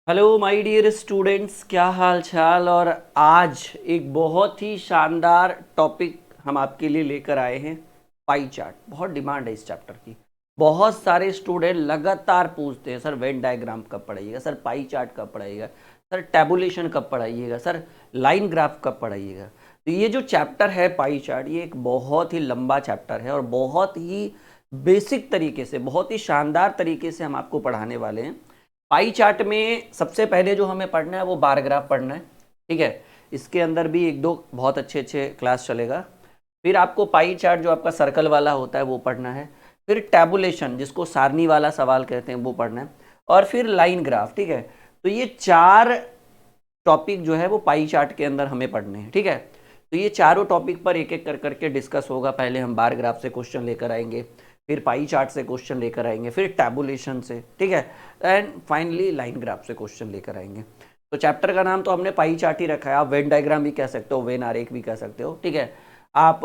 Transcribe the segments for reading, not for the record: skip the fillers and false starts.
Hello my dear students, क्या हाल चाल। और आज एक बहुत ही शानदार टॉपिक हम आपके लिए लेकर आए हैं। Pie chart. बहुत डिमांड है इस चैप्टर की। बहुत सारे स्टूडेंट लगातार पूछते हैं, सर वेन डायग्राम कब पढ़ाइएगा, सर पाई चार्ट कब पढ़ाइएगा, सर टैबुलेशन कब पढ़ाइएगा, सर लाइन ग्राफ कब पढ़ाइएगा। तो ये जो चैप्टर है पाई चार्ट, ये एक बहुत ही लंबा चैप्टर है और बहुत ही बेसिक तरीके से, बहुत ही शानदार तरीके से हम आपको पढ़ाने वाले हैं। पाई चार्ट में सबसे पहले जो हमें पढ़ना है वो बार ग्राफ पढ़ना है। ठीक है, इसके अंदर भी एक दो बहुत अच्छे अच्छे क्लास चलेगा। फिर आपको पाई चार्ट जो आपका सर्कल वाला होता है वो पढ़ना है। फिर टैबुलेशन, जिसको सारनी वाला सवाल कहते हैं, वो पढ़ना है। और फिर लाइन ग्राफ। ठीक है, तो ये चार टॉपिक जो है वो पाई चार्ट के अंदर हमें पढ़ने हैं। ठीक है, तो ये चारों टॉपिक पर एक एक कर करके डिस्कस होगा। पहले हम बार ग्राफ से क्वेश्चन लेकर आएंगे, फिर पाई चार्ट से क्वेश्चन लेकर आएंगे, फिर टैबुलेशन से, ठीक है, एंड फाइनली लाइन ग्राफ से क्वेश्चन लेकर आएंगे। तो चैप्टर का नाम तो हमने पाई चार्ट ही रखा है। आप वेन डायग्राम भी कह सकते हो, वेन आरेख भी कह सकते हो, ठीक है, आप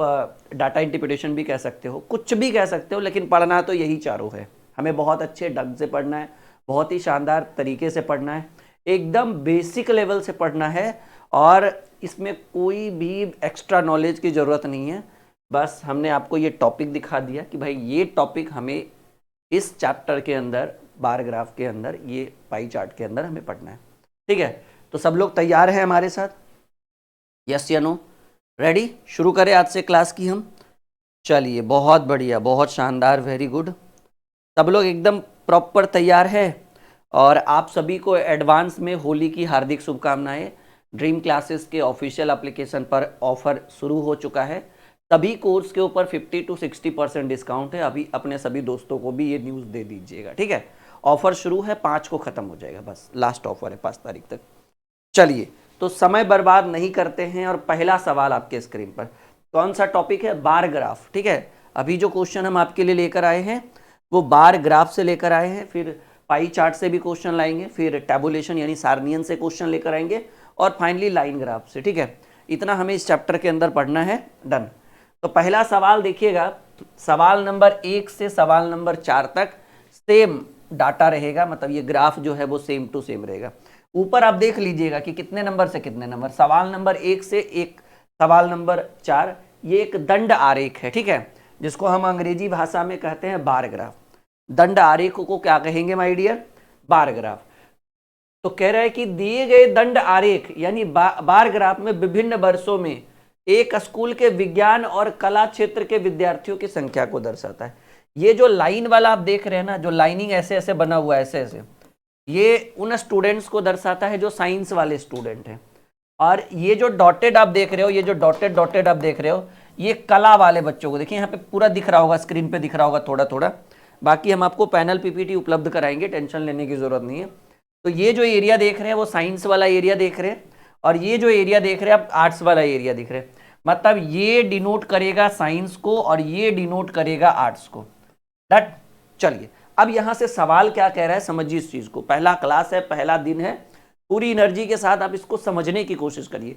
डाटा इंटरप्रिटेशन भी कह सकते हो, कुछ भी कह सकते हो, लेकिन पढ़ना तो यही चारों है। हमें बहुत अच्छे ढंग से पढ़ना है, बहुत ही शानदार तरीके से पढ़ना है, एकदम बेसिक लेवल से पढ़ना है। और इसमें कोई भी एक्स्ट्रा नॉलेज की ज़रूरत नहीं है। बस हमने आपको ये टॉपिक दिखा दिया कि भाई ये टॉपिक हमें इस चैप्टर के अंदर, बार ग्राफ के अंदर, ये पाई चार्ट के अंदर हमें पढ़ना है। ठीक है, तो सब लोग तैयार हैं हमारे साथ? यस या नो? रेडी? शुरू करें आज से क्लास की हम। चलिए, बहुत बढ़िया, बहुत शानदार, वेरी गुड। सब लोग एकदम प्रॉपर तैयार है। और आप सभी को एडवांस में होली की हार्दिक शुभकामनाएं। ड्रीम क्लासेस के ऑफिशियल एप्लीकेशन पर ऑफर शुरू हो चुका है। सभी कोर्स के ऊपर 50 to 60% डिस्काउंट है। अभी अपने सभी दोस्तों को भी ये न्यूज़ दे दीजिएगा। ठीक है, ऑफर शुरू है, 5 को ख़त्म हो जाएगा, बस लास्ट ऑफर है 5 तारीख तक। चलिए, तो समय बर्बाद नहीं करते हैं और पहला सवाल आपके स्क्रीन पर। कौन सा टॉपिक है? Bar graph. ठीक है, अभी जो क्वेश्चन हम आपके लिए लेकर आए हैं वो बार ग्राफ से लेकर आए हैं। फिर पाई चार्ट से भी क्वेश्चन लाएंगे, फिर टैबुलेशन यानी सारनियन से क्वेश्चन लेकर आएंगे, और फाइनली लाइन ग्राफ से। ठीक है, इतना हमें इस चैप्टर के अंदर पढ़ना है। डन। तो पहला सवाल देखिएगा, सवाल नंबर 1 से सवाल नंबर 4 तक सेम डाटा रहेगा, मतलब ये ग्राफ जो है वो सेम टू सेम रहेगा। ऊपर आप देख लीजिएगा कि कितने नंबर से कितने नंबर, सवाल नंबर 1 से एक सवाल नंबर 4, ये एक दंड आरेख है। ठीक है, जिसको हम अंग्रेजी भाषा में कहते हैं बार ग्राफ। दंड आरेख को क्या कहेंगे माय डियर? Bar graph. तो कह रहा है कि दिए गए दंड आरेख यानी बार ग्राफ में विभिन्न वर्षों में एक स्कूल के विज्ञान और कला क्षेत्र के विद्यार्थियों की संख्या को दर्शाता है। ये जो लाइन वाला आप देख रहे हैं ना, जो लाइनिंग ऐसे ऐसे बना हुआ है, ऐसे ऐसे, ये उन स्टूडेंट्स को दर्शाता है जो साइंस वाले स्टूडेंट हैं। और ये जो डॉटेड आप देख रहे हो, ये जो डॉटेड डॉटेड आप देख रहे हो, ये कला वाले बच्चों को। देखिए यहाँ पे पूरा दिख रहा होगा, स्क्रीन पे दिख रहा होगा थोड़ा थोड़ा। बाकी हम आपको पैनल पीपीटी उपलब्ध कराएंगे, टेंशन लेने की जरूरत नहीं है। तो ये जो एरिया देख रहे हैं वो साइंस वाला एरिया देख रहे हैं, और ये जो एरिया देख रहे हैं आप आर्ट्स वाला एरिया दिख रहे हैं। मतलब ये डिनोट करेगा साइंस को और ये डिनोट करेगा आर्ट्स को। डट। चलिए, अब यहां से सवाल क्या कह रहा है समझिए इस चीज को। पहला क्लास है, पहला दिन है, पूरी एनर्जी के साथ आप इसको समझने की कोशिश करिए।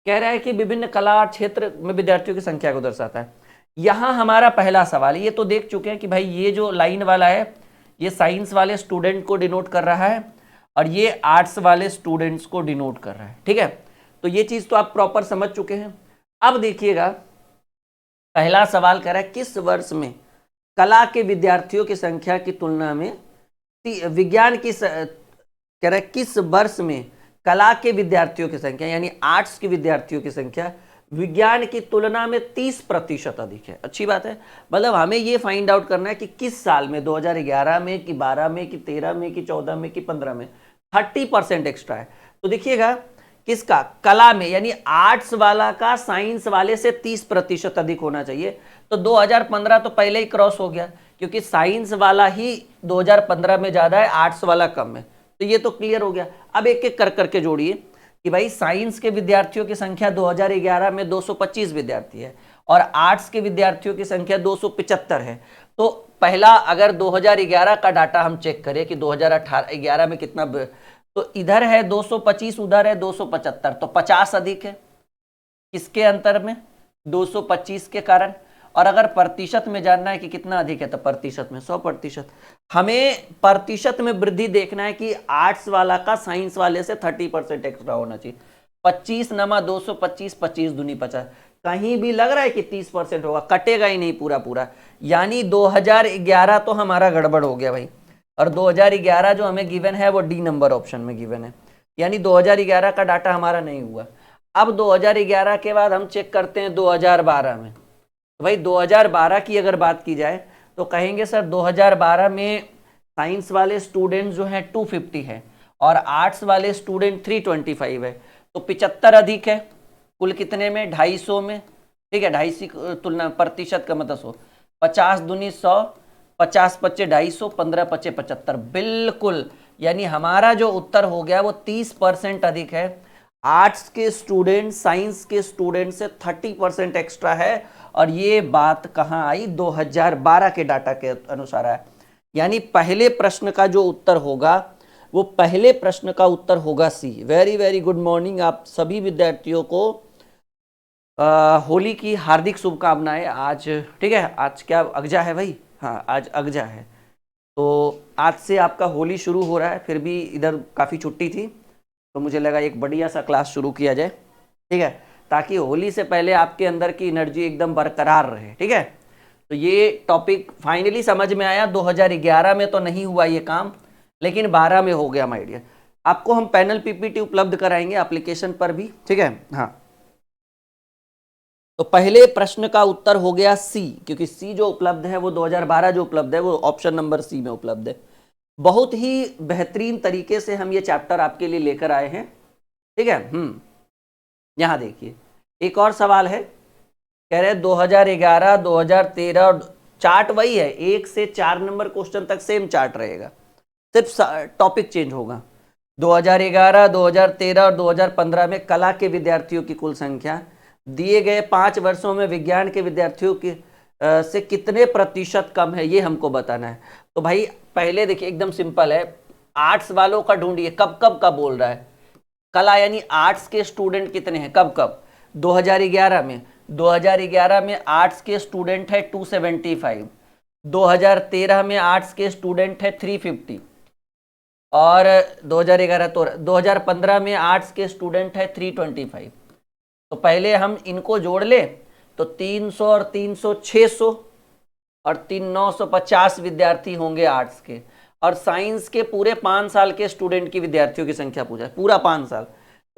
कह रहा है कि विभिन्न कला क्षेत्र में विद्यार्थियों की संख्या को दर्शाता है। यहां हमारा पहला सवाल, ये तो देख चुके हैं कि भाई ये जो लाइन वाला है ये साइंस वाले स्टूडेंट को डिनोट कर रहा है और ये आर्ट्स वाले स्टूडेंट्स को डिनोट कर रहा है। ठीक है, तो ये चीज तो आप प्रॉपर समझ चुके हैं। अब देखिएगा, पहला सवाल कह रहा है किस वर्ष में कला के विद्यार्थियों की संख्या की तुलना में विज्ञान की कह रहा है किस वर्ष में कला के विद्यार्थियों की संख्या यानी आर्ट्स के विद्यार्थियों की संख्या विज्ञान की तुलना में 30% अधिक है। अच्छी बात है, मतलब हमें ये फाइंड आउट करना है कि किस साल में, 2011 में कि 12 में कि 13 में कि 14 में कि 15 में 30% एक्स्ट्रा है। तो देखिएगा किसका, कला में, यानी आर्ट्स वाला का साइंस वाले से 30% अधिक होना चाहिए। तो 2015 तो पहले ही क्रॉस हो गया, क्योंकि साइंस वाला ही 2015 में ज्यादा है, आर्ट्स वाला कम है। तो ये तो क्लियर हो गया। अब एक एक कर करके जोड़िए कि भाई साइंस के विद्यार्थियों की संख्या 2011 में 225 विद्यार्थी है और आर्ट्स के विद्यार्थियों की संख्या 275 है। तो पहला, अगर 2011 का डाटा हम चेक करें कि 2011 में कितना, तो इधर है 225, उधर है 275, तो 50 अधिक है किसके अंतर में, 225 के कारण। और अगर प्रतिशत में जानना है कि कितना अधिक है तो प्रतिशत में 100%। हमें प्रतिशत में वृद्धि देखना है कि आर्ट्स वाला का साइंस वाले से 30% एक्स्ट्रा होना चाहिए। 25 नमा 225, 25 दूनी 50, कहीं भी लग रहा है कि 30% होगा, कटेगा ही नहीं पूरा पूरा। यानी 2011 तो हमारा गड़बड़ हो गया भाई, और 2011 जो हमें गिवन है वो डी नंबर ऑप्शन में गिवन है, यानी 2011 का डाटा हमारा नहीं हुआ। अब 2011 के बाद हम चेक करते हैं 2012 में। तो भाई 2012 की अगर बात की जाए तो कहेंगे सर 2012 में साइंस वाले स्टूडेंट जो हैं 250 है और आर्ट्स वाले स्टूडेंट 325 है, तो 75 अधिक है। कुल कितने में? 250 में, ठीक है। 250 तुलना प्रतिशत का मतलब 100, 50 दूनी 100, 50 पच्चे 250, 15 पच्चे 75, बिल्कुल। यानी हमारा जो उत्तर हो गया वो 30% अधिक है। आर्ट्स के स्टूडेंट साइंस के स्टूडेंट से 30% एक्स्ट्रा है, और ये बात कहाँ आई? 2012 के डाटा के अनुसार है। यानी पहले प्रश्न का जो उत्तर होगा वो पहले प्रश्न का उत्तर होगा सी। वेरी वेरी गुड मॉर्निंग आप सभी विद्यार्थियों को। होली की हार्दिक शुभकामनाएं। आज ठीक है, आज क्या अगजा है भाई? हाँ, आज अगजा है, तो आज से आपका होली शुरू हो रहा है। फिर भी इधर काफ़ी छुट्टी थी तो मुझे लगा एक बढ़िया सा क्लास शुरू किया जाए, ठीक है, ताकि होली से पहले आपके अंदर की एनर्जी एकदम बरकरार रहे, ठीक है। तो ये टॉपिक फाइनली समझ में आया। 2011 में तो नहीं हुआ ये काम, लेकिन 12 में हो गया माय डियर। आपको हम पैनल पीपीटी उपलब्ध कराएंगे एप्लीकेशन पर भी, ठीक है। हाँ, तो पहले प्रश्न का उत्तर हो गया सी, क्योंकि सी जो उपलब्ध है वो 2012 जो उपलब्ध है वो ऑप्शन नंबर सी में उपलब्ध है। बहुत ही बेहतरीन तरीके से हम ये चैप्टर आपके लिए लेकर आए हैं, ठीक है। यहां देखिए एक और सवाल है, कह रहे 2011, 2013 और चार्ट वही है, 1 से 4 नंबर क्वेश्चन तक सेम चार्ट रहेगा, सिर्फ टॉपिक चेंज होगा। 2011, 2013 और 2015 में कला के विद्यार्थियों की कुल संख्या दिए गए 5 वर्षों में विज्ञान के विद्यार्थियों की से कितने प्रतिशत कम है, ये हमको बताना है। तो भाई पहले देखिए एकदम सिंपल है, आर्ट्स वालों का ढूंढिए कब कब का बोल रहा है। कला यानी आर्ट्स के स्टूडेंट कितने हैं, कब कब? 2011 में। 2011 में आर्ट्स के स्टूडेंट है 275, 2013 में आर्ट्स के स्टूडेंट है 350, और 2011 तो 2015 में आर्ट्स के स्टूडेंट है 325। तो पहले हम इनको जोड़ ले तो 300 और 300 600 और 950 विद्यार्थी होंगे आर्ट्स के। और साइंस के पूरे 5 साल के स्टूडेंट की विद्यार्थियों की संख्या पूछा है, पूरा 5 साल।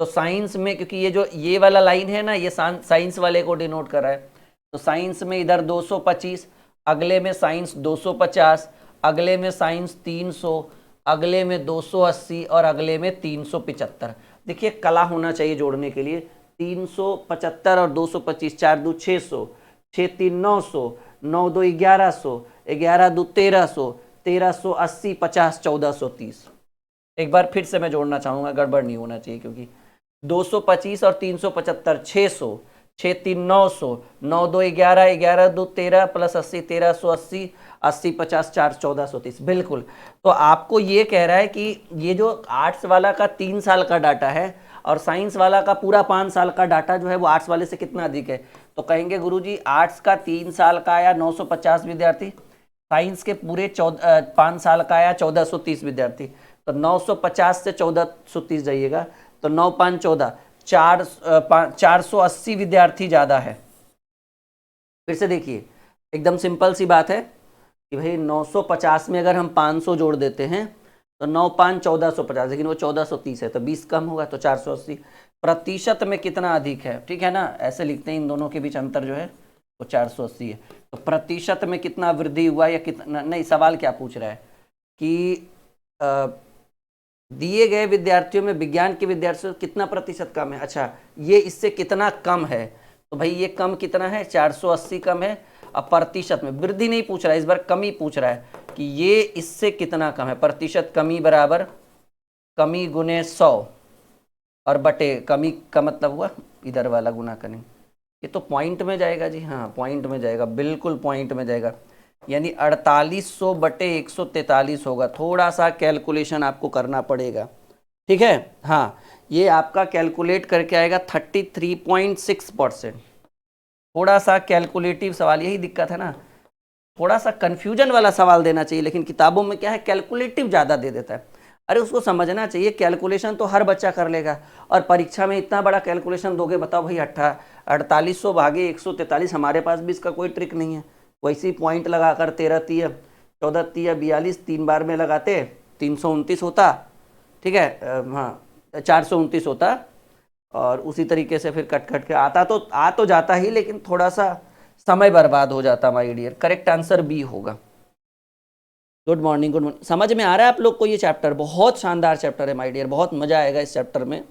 तो साइंस में, क्योंकि ये जो ये वाला लाइन है ना, ये साइंस वाले को डिनोट कर रहा है, तो साइंस में इधर 225, अगले में साइंस 250, अगले में साइंस 300, अगले में 280 और अगले में 375। देखिए कला होना चाहिए जोड़ने के लिए। 375 और 225, 4 दो 600, 6 3 900, 9 2 1100, 11 दो 1300, 1380, 50 1430। एक बार फिर से मैं जोड़ना चाहूँगा, गड़बड़ नहीं होना चाहिए, क्योंकि 225 और 375 600, 6 3 900, 9 2 11, 11 2 13 प्लस 80 1380, 80 50 4 1430, बिल्कुल। तो आपको ये कह रहा है कि ये जो आर्ट्स वाला का 3 साल का डाटा है और साइंस वाला का पूरा 5 साल का डाटा जो है वो आर्ट्स वाले से कितना अधिक है। तो कहेंगे गुरुजी आर्ट्स का 3 साल का आया 950 विद्यार्थी, साइंस के पूरे 5 साल का आया 1430 विद्यार्थी। तो 950 से 1430 जाइएगा तो 9 5 14, 480 विद्यार्थी ज़्यादा है। फिर से देखिए एकदम सिंपल सी बात है कि भाई 950 में अगर हम 500 जोड़ देते हैं तो 9 5 1450, लेकिन वो 1430 है तो 20 कम होगा, तो 480। प्रतिशत में कितना अधिक है, ठीक है ना, ऐसे लिखते हैं, इन दोनों के बीच अंतर जो है वो 480 है। तो प्रतिशत में कितना वृद्धि हुआ या कितना नहीं, सवाल क्या पूछ रहा है कि दिए गए विद्यार्थियों में विज्ञान के विद्यार्थियों से कितना प्रतिशत कम है। अच्छा, ये इससे कितना कम है, तो भाई ये कम कितना है, 480 कम है। अब प्रतिशत में वृद्धि नहीं पूछ रहा है, इस बार कमी पूछ रहा है कि ये इससे कितना कम है। प्रतिशत कमी बराबर कमी गुने 100 और बटे कमी का मतलब हुआ इधर वाला गुना करें, ये तो पॉइंट में जाएगा जी, हाँ पॉइंट में जाएगा, बिल्कुल पॉइंट में जाएगा, यानी 4800 बटे 143 होगा। थोड़ा सा कैलकुलेशन आपको करना पड़ेगा, ठीक है। हाँ, ये आपका कैलकुलेट करके आएगा 33.6%। थोड़ा सा कैलकुलेटिव सवाल, यही दिक्कत है ना, थोड़ा सा कंफ्यूजन वाला सवाल देना चाहिए, लेकिन किताबों में क्या है कैलकुलेटिव ज़्यादा दे देता है। अरे उसको समझना चाहिए, कैलकुलेशन तो हर बच्चा कर लेगा, और परीक्षा में इतना बड़ा कैलकुलेशन दोगे, बताओ भाई 4800 भागे 143, हमारे पास भी इसका कोई ट्रिक नहीं है। वैसे ही पॉइंट लगाकर 13 तिया 14 तिया 42 3 बार में लगाते 329 होता, ठीक है, हाँ 429 होता, और उसी तरीके से फिर कट कट के आ तो जाता ही, लेकिन थोड़ा सा समय बर्बाद हो जाता my dear. Correct answer B होगा। Good morning, good morning. समझ में आ रहा है आप लोग को ये चैप्टर? बहुत शानदार चैप्टर है माय डियर, बहुत मजा आएगा इस चैप्टर में।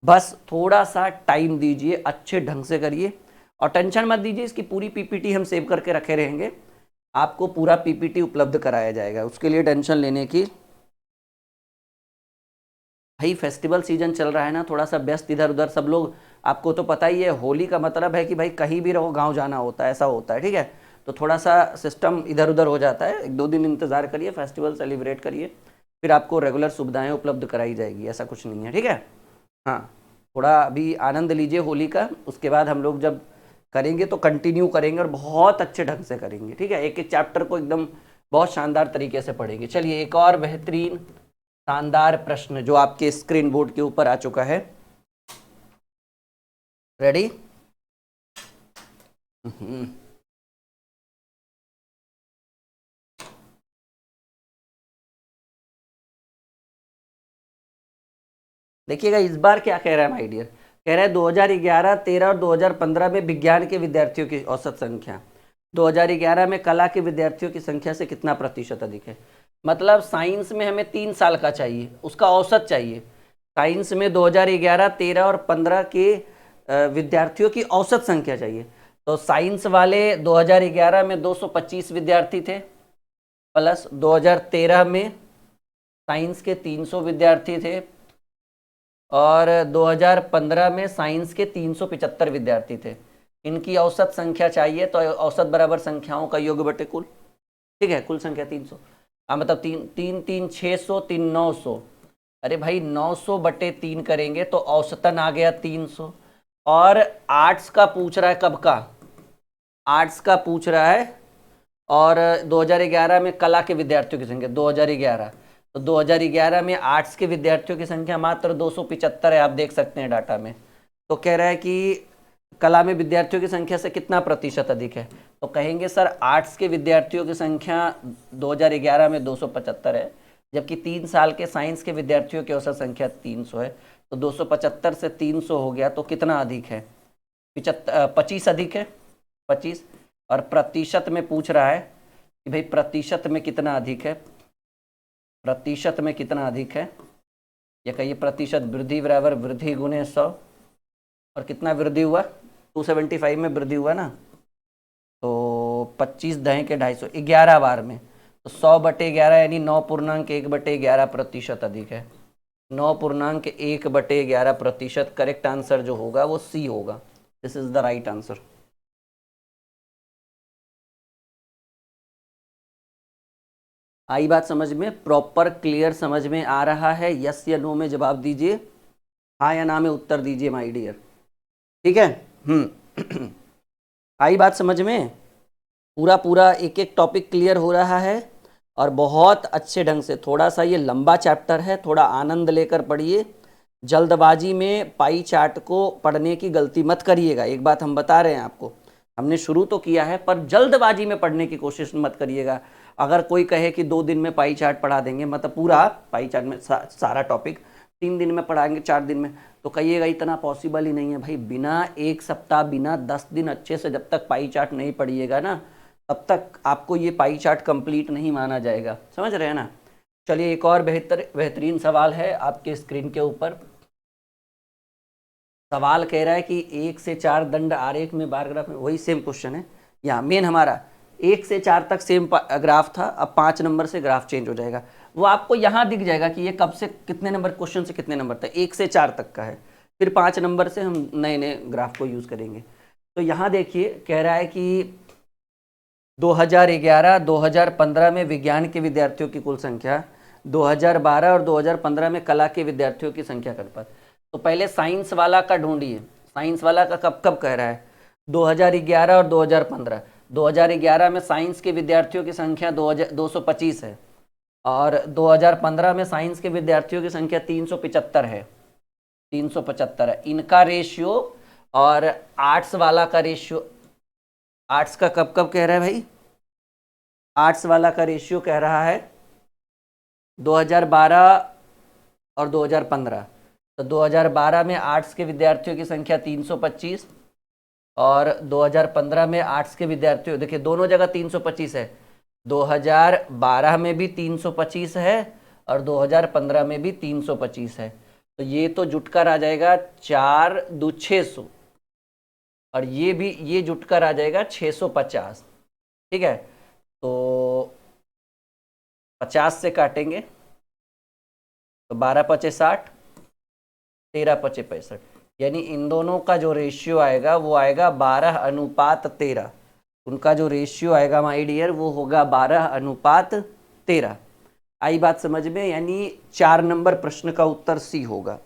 बस थोड़ा सा टाइम दीजिए, अच्छे ढंग से करिए, और टेंशन मत दीजिए, इसकी पूरी पीपीटी हम सेव करके रखे रहेंगे, आपको पूरा पीपीटी उपलब्ध कराया जाएगा, उसके लिए टेंशन लेने की। भाई फेस्टिवल सीजन चल रहा है ना, थोड़ा सा व्यस्त इधर उधर सब लोग, आपको तो पता ही है, होली का मतलब है कि भाई कहीं भी रहो गांव जाना होता है, ऐसा होता है, ठीक है, तो थोड़ा सा सिस्टम इधर उधर हो जाता है। 1-2 दिन इंतज़ार करिए, फेस्टिवल सेलिब्रेट करिए, फिर आपको रेगुलर सुविधाएं उपलब्ध कराई जाएगी, ऐसा कुछ नहीं है, ठीक है। हाँ, थोड़ा अभी आनंद लीजिए होली का, उसके बाद हम लोग जब करेंगे तो कंटिन्यू करेंगे, और बहुत अच्छे ढंग से करेंगे, ठीक है, एक एक चैप्टर को एकदम बहुत शानदार तरीके से पढ़ेंगे। चलिए एक और बेहतरीन शानदार प्रश्न जो आपके स्क्रीन बोर्ड के ऊपर आ चुका है। रेडी? देखिएगा इस बार क्या कह रहा है माय डियर, कह रहा है 2011, 13 और 2015 में विज्ञान के विद्यार्थियों की औसत संख्या 2011 में कला के विद्यार्थियों की संख्या से कितना प्रतिशत अधिक है। मतलब साइंस में हमें 3 साल का चाहिए, उसका औसत चाहिए। साइंस में 2011, 13 और 15 के विद्यार्थियों की औसत संख्या चाहिए। तो साइंस वाले 2011 में 225 विद्यार्थी थे, प्लस 2013 में साइंस के 300 विद्यार्थी थे, और 2015 में साइंस के 375 विद्यार्थी थे। इनकी औसत संख्या चाहिए, तो औसत बराबर संख्याओं का योग बटे कुल, ठीक है, कुल संख्या 300, मतलब 3 600 3 900। अरे भाई 900 बटे 3 करेंगे तो औसतन आ गया 300। और आर्ट्स का पूछ रहा है, कब का? आर्ट्स का पूछ रहा है, और 2011 में कला के विद्यार्थियों की संख्या 2011, तो 2011 में आर्ट्स के विद्यार्थियों की संख्या मात्र 275 है, आप देख सकते हैं डाटा में। तो कह रहा है कि कला में विद्यार्थियों की संख्या से कितना प्रतिशत अधिक है, तो कहेंगे सर आर्ट्स के विद्यार्थियों की संख्या 2011 में 275 है, जबकि 3 साल के साइंस के विद्यार्थियों की औसत संख्या 300 है, तो 275 से 300 हो गया, तो कितना अधिक है? 25 अधिक है, 25। और प्रतिशत में पूछ रहा है कि भाई प्रतिशत में कितना अधिक है, प्रतिशत में कितना अधिक है, या कहिए प्रतिशत वृद्धि बराबर वृद्धि गुने 100, और कितना वृद्धि हुआ? 275 में वृद्धि हुआ ना, तो 25 दहें के 250, 11 बार में, तो 100 बटे 11 यानी 9.1/11% अधिक है। 9.1/11%। करेक्ट आंसर जो होगा वो सी होगा। This is the right answer. आई बात समझ में? प्रॉपर क्लियर समझ में आ रहा है? यस या नो में जवाब दीजिए, हाँ या ना में उत्तर दीजिए माय डियर, ठीक है। आई बात समझ में? पूरा पूरा एक एक टॉपिक क्लियर हो रहा है, और बहुत अच्छे ढंग से। थोड़ा सा ये लंबा चैप्टर है, थोड़ा आनंद लेकर पढ़िए, जल्दबाजी में पाई चार्ट को पढ़ने की गलती मत करिएगा। एक बात हम बता रहे हैं आपको, हमने शुरू तो किया है, पर जल्दबाजी में पढ़ने की कोशिश मत करिएगा। अगर कोई कहे कि 2 दिन में पाई चार्ट पढ़ा देंगे, मतलब पूरा पाई चार्ट में सारा टॉपिक 3 दिन में पढ़ाएंगे, 4 दिन में, तो कहिएगा इतना पॉसिबल ही नहीं है भाई। बिना 1 सप्ताह, बिना 10 दिन अच्छे से जब तक पाई चार्ट नहीं पढ़िएगा ना, तब तक आपको ये पाई चार्ट कंप्लीट नहीं माना जाएगा। समझ रहे हैं ना? चलिए एक और बेहतरीन सवाल है आपके स्क्रीन के ऊपर। सवाल कह रहा है कि 1 से 4 दंड आरेख में बार ग्राफ में, वही सेम क्वेश्चन है यहाँ मेन हमारा। 1 से 4 तक सेम ग्राफ था, अब 5 नंबर से ग्राफ चेंज हो जाएगा। वो आपको यहाँ दिख जाएगा कि ये कब से कितने नंबर, क्वेश्चन से कितने नंबर तक, 1 से 4 तक का है, फिर 5 नंबर से हम नए नए ग्राफ को यूज़ करेंगे। तो यहाँ देखिए कह रहा है कि 2011, 2015 में विज्ञान के विद्यार्थियों की कुल संख्या, 2012 और 2015 में कला के विद्यार्थियों की संख्या का अनुपात। तो पहले साइंस वाला का ढूंढिए, साइंस वाला का कब कब कह रहा है? 2011 और 2015। 2011 में साइंस के विद्यार्थियों की संख्या 225 है और 2015 में साइंस के विद्यार्थियों की संख्या 375 है। 375 है इनका रेशियो। और आर्ट्स वाला का रेशियो, आर्ट्स का कब कब कह रहा है भाई? आर्ट्स वाला का रेशियो कह रहा है 2012 और 2015। तो 2012 में आर्ट्स के विद्यार्थियों की संख्या 325 और 2015 में आर्ट्स के विद्यार्थियों, देखिए दोनों जगह 325 है। 2012 में भी 325 है और 2015 में भी 325 है। तो ये तो जुटकर आ जाएगा 4×2=600 और ये भी, ये जुटकर आ जाएगा 650। ठीक है, तो 50 से काटेंगे तो 12×5=60, 13×5=65, यानी इन दोनों का जो रेशियो आएगा वो आएगा 12:13। उनका जो रेशियो आएगा माय डियर वो होगा 12:13। आई बात समझ में? यानी 4 नंबर प्रश्न का उत्तर सी होगा।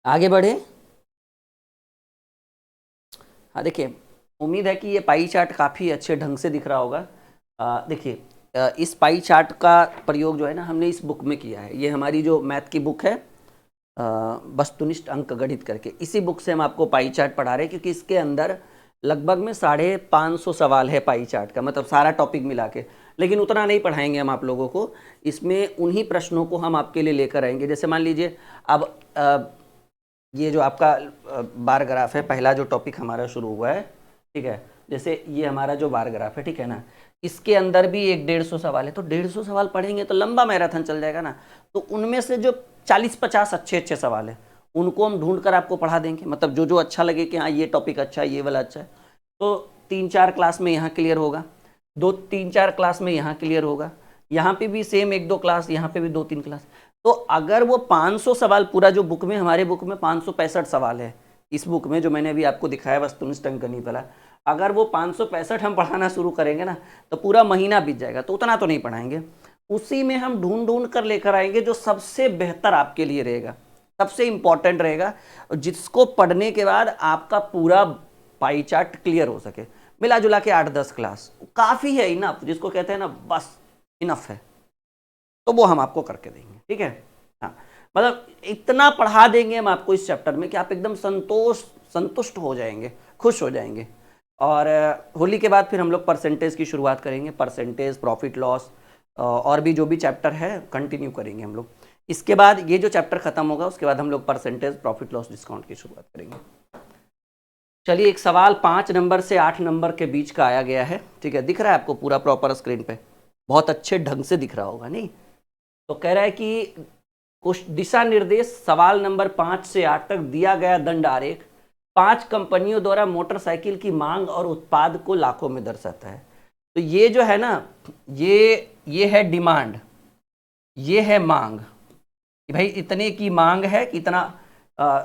आगे बढ़े। हाँ देखिए, उम्मीद है कि ये पाई चार्ट काफ़ी अच्छे ढंग से दिख रहा होगा। देखिए, इस पाई चार्ट का प्रयोग जो है ना हमने इस बुक में किया है। ये हमारी जो मैथ की बुक है वस्तुनिष्ठ अंक गणित करके, इसी बुक से हम आपको पाई चार्ट पढ़ा रहे हैं, क्योंकि इसके अंदर लगभग में 550 सवाल है पाई चार्ट का, मतलब सारा टॉपिक मिला के। लेकिन उतना नहीं पढ़ाएंगे हम आप लोगों को, इसमें उन्हीं प्रश्नों को हम आपके लिए लेकर आएंगे। जैसे मान लीजिए अब ये जो आपका बार ग्राफ है, पहला जो टॉपिक हमारा शुरू हुआ है, ठीक है, जैसे ये हमारा जो बार ग्राफ है, ठीक है ना, इसके अंदर भी 150 सवाल है। तो 150 सवाल पढ़ेंगे तो लंबा मैराथन चल जाएगा ना। तो उनमें से जो 40-50 अच्छे सवाल हैं उनको हम ढूंढ कर आपको पढ़ा देंगे, मतलब जो जो अच्छा लगे कि हाँ ये टॉपिक अच्छा है, ये वाला अच्छा है, तो 3-4 क्लास में यहाँ क्लियर होगा, 2-3-4 क्लास में यहाँ क्लियर होगा, यहाँ पे भी सेम 1-2 क्लास, यहाँ पे भी 2-3 क्लास। तो अगर वो 500 सवाल, पूरा जो बुक में, हमारे बुक में 565 सवाल है, इस बुक में जो मैंने अभी आपको दिखाया वस्तुनिष्ठ अंक गणित वाला, अगर वो 565 हम पढ़ाना शुरू करेंगे ना तो पूरा महीना बीत जाएगा। तो उतना तो नहीं पढ़ाएंगे, उसी में हम ढूंढ ढूंढ कर लेकर आएंगे जो सबसे बेहतर आपके लिए रहेगा, सबसे इंपॉर्टेंट रहेगा, जिसको पढ़ने के बाद आपका पूरा पाई चार्ट क्लियर हो सके। मिला जुला के 8-10 क्लास काफ़ी है, इनफ, जिसको कहते हैं ना बस इनफ है, तो वो हम आपको करके देंगे। ठीक है, हाँ, मतलब इतना पढ़ा देंगे हम आपको इस चैप्टर में कि आप एकदम संतुष्ट हो जाएंगे, खुश हो जाएंगे। और होली के बाद फिर हम लोग परसेंटेज की शुरुआत करेंगे, परसेंटेज, प्रॉफिट लॉस, और भी जो भी चैप्टर है कंटिन्यू करेंगे हम लोग। इसके बाद ये जो चैप्टर खत्म होगा उसके बाद हम लोग परसेंटेज, प्रॉफिट लॉस, डिस्काउंट की शुरुआत करेंगे। चलिए, एक सवाल 5 नंबर से 8 नंबर के बीच का आया गया है। ठीक है, दिख रहा है आपको पूरा प्रॉपर स्क्रीन पे, बहुत अच्छे ढंग से दिख रहा होगा नहीं? तो कह रहा है कि कुछ दिशा निर्देश, सवाल नंबर 5 से 8 तक दिया गया दंड आरेख 5 कंपनियों द्वारा मोटरसाइकिल की मांग और उत्पाद को लाखों में दर्शाता है। तो ये जो है ना, ये है डिमांड, ये है मांग, कि भाई इतने की मांग है कि इतना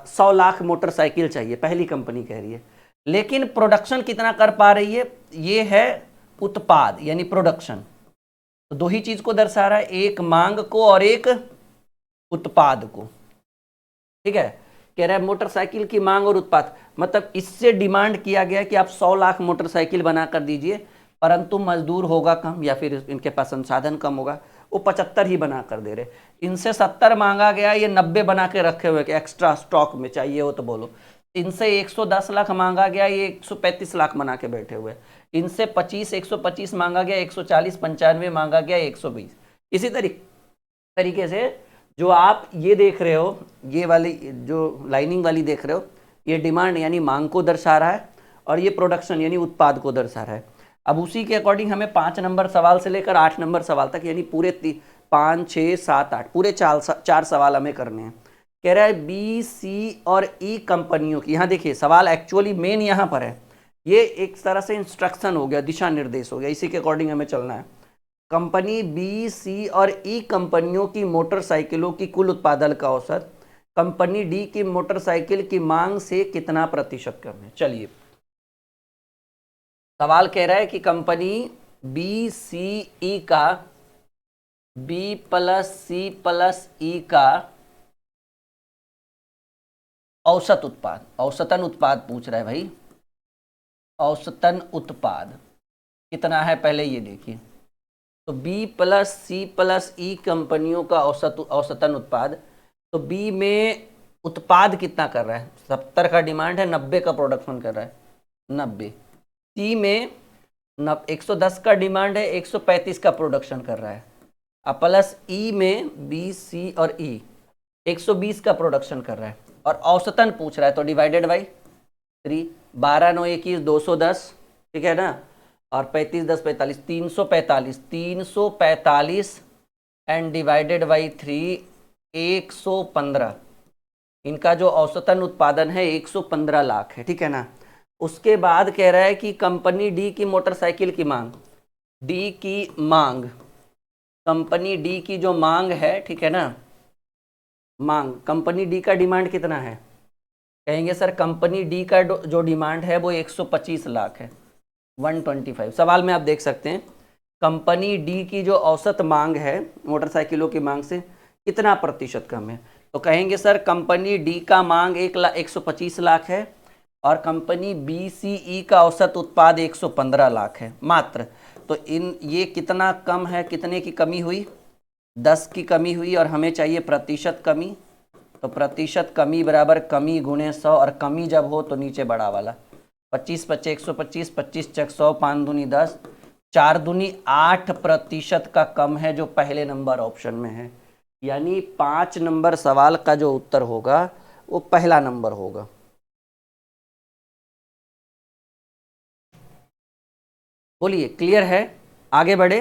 100 लाख मोटरसाइकिल चाहिए, पहली कंपनी कह रही है। लेकिन प्रोडक्शन कितना कर पा रही है, ये है उत्पाद यानी प्रोडक्शन। तो दो ही चीज को दर्शा रहा है, एक मांग को और एक उत्पाद को। ठीक है, कह रहा है मोटरसाइकिल की मांग और उत्पाद, मतलब इससे डिमांड किया गया कि आप 100 लाख मोटरसाइकिल बना कर दीजिए, परंतु मजदूर होगा कम या फिर इनके पास संसाधन कम होगा, वो 75 ही बना कर दे रहे। इनसे 70 मांगा गया, ये 90 बना के रखे हुए कि एक्स्ट्रा स्टॉक में चाहिए हो तो बोलो। इनसे 110 लाख मांगा गया, ये 135 लाख बना के बैठे हुए। इनसे 125 मांगा गया, 140, 95 मांगा गया, 120। इसी तरीके से जो आप ये देख रहे हो, ये वाली जो लाइनिंग वाली देख रहे हो, ये डिमांड यानी मांग को दर्शा रहा है और ये प्रोडक्शन यानी उत्पाद को दर्शा रहा है। अब उसी के अकॉर्डिंग हमें 5 नंबर सवाल से लेकर 8 नंबर सवाल तक, यानी पूरे 5, 6, 7, 8 पूरे 4 सवाल हमें करने हैं। कह रहा है बी, सी और ई कंपनियों की, यहाँ देखिए सवाल एक्चुअली मेन यहाँ पर है, ये एक तरह से इंस्ट्रक्शन हो गया, दिशा निर्देश हो गया, इसी के अकॉर्डिंग हमें चलना है। कंपनी बी, सी और ई कंपनियों की मोटरसाइकिलों की कुल उत्पादन का औसत कंपनी डी की मोटरसाइकिल की मांग से कितना प्रतिशत कम है। चलिए, सवाल कह रहा है कि कंपनी बी, सी, ई का, बी प्लस सी प्लस ई का औसत उत्पाद, औसतन उत्पाद पूछ रहा है भाई। औसतन उत्पाद कितना है पहले ये देखिए। तो बी प्लस सी प्लस ई कंपनियों का औसतन उत्पाद, तो बी में उत्पाद कितना कर रहा है, 70 का डिमांड है, 90 का प्रोडक्शन कर रहा है, 90। सी में 110 का डिमांड है, 135 का प्रोडक्शन कर रहा है। अब प्लस ई में बी सी और ई 120 का प्रोडक्शन कर रहा है और औसतन पूछ रहा है, तो डिवाइडेड बाई 3, 12 9 21 210, ठीक है ना, और 35 10 45 345, 345 एंड डिवाइडेड बाई 3 115। इनका जो औसतन उत्पादन है 115 लाख है, ठीक है ना। उसके बाद कह रहा है कि कंपनी डी की मोटरसाइकिल की मांग, डी की मांग, कंपनी डी की जो मांग है, ठीक है ना, मांग, कंपनी डी का डिमांड कितना है, कहेंगे सर कंपनी डी का जो डिमांड है वो 125 लाख है, 125। सवाल में आप देख सकते हैं कंपनी डी की जो औसत मांग है मोटरसाइकिलों की मांग से कितना प्रतिशत कम है, तो कहेंगे सर कंपनी डी का मांग 125 लाख है और कंपनी बी सी ई का औसत उत्पाद 115 लाख है मात्र। तो ये कितना कम है, कितने की कमी हुई, 10 की कमी हुई और हमें चाहिए प्रतिशत कमी। तो प्रतिशत कमी बराबर कमी गुणे 100 और कमी जब हो तो नीचे बड़ा वाला, 25 25 125, 25 चक 100, 5 दूनी 10, 4 दूनी 8% का कम है जो पहले नंबर ऑप्शन में है। यानी 5 नंबर सवाल का जो उत्तर होगा वो पहला नंबर होगा। बोलिए क्लियर है, आगे बढ़े।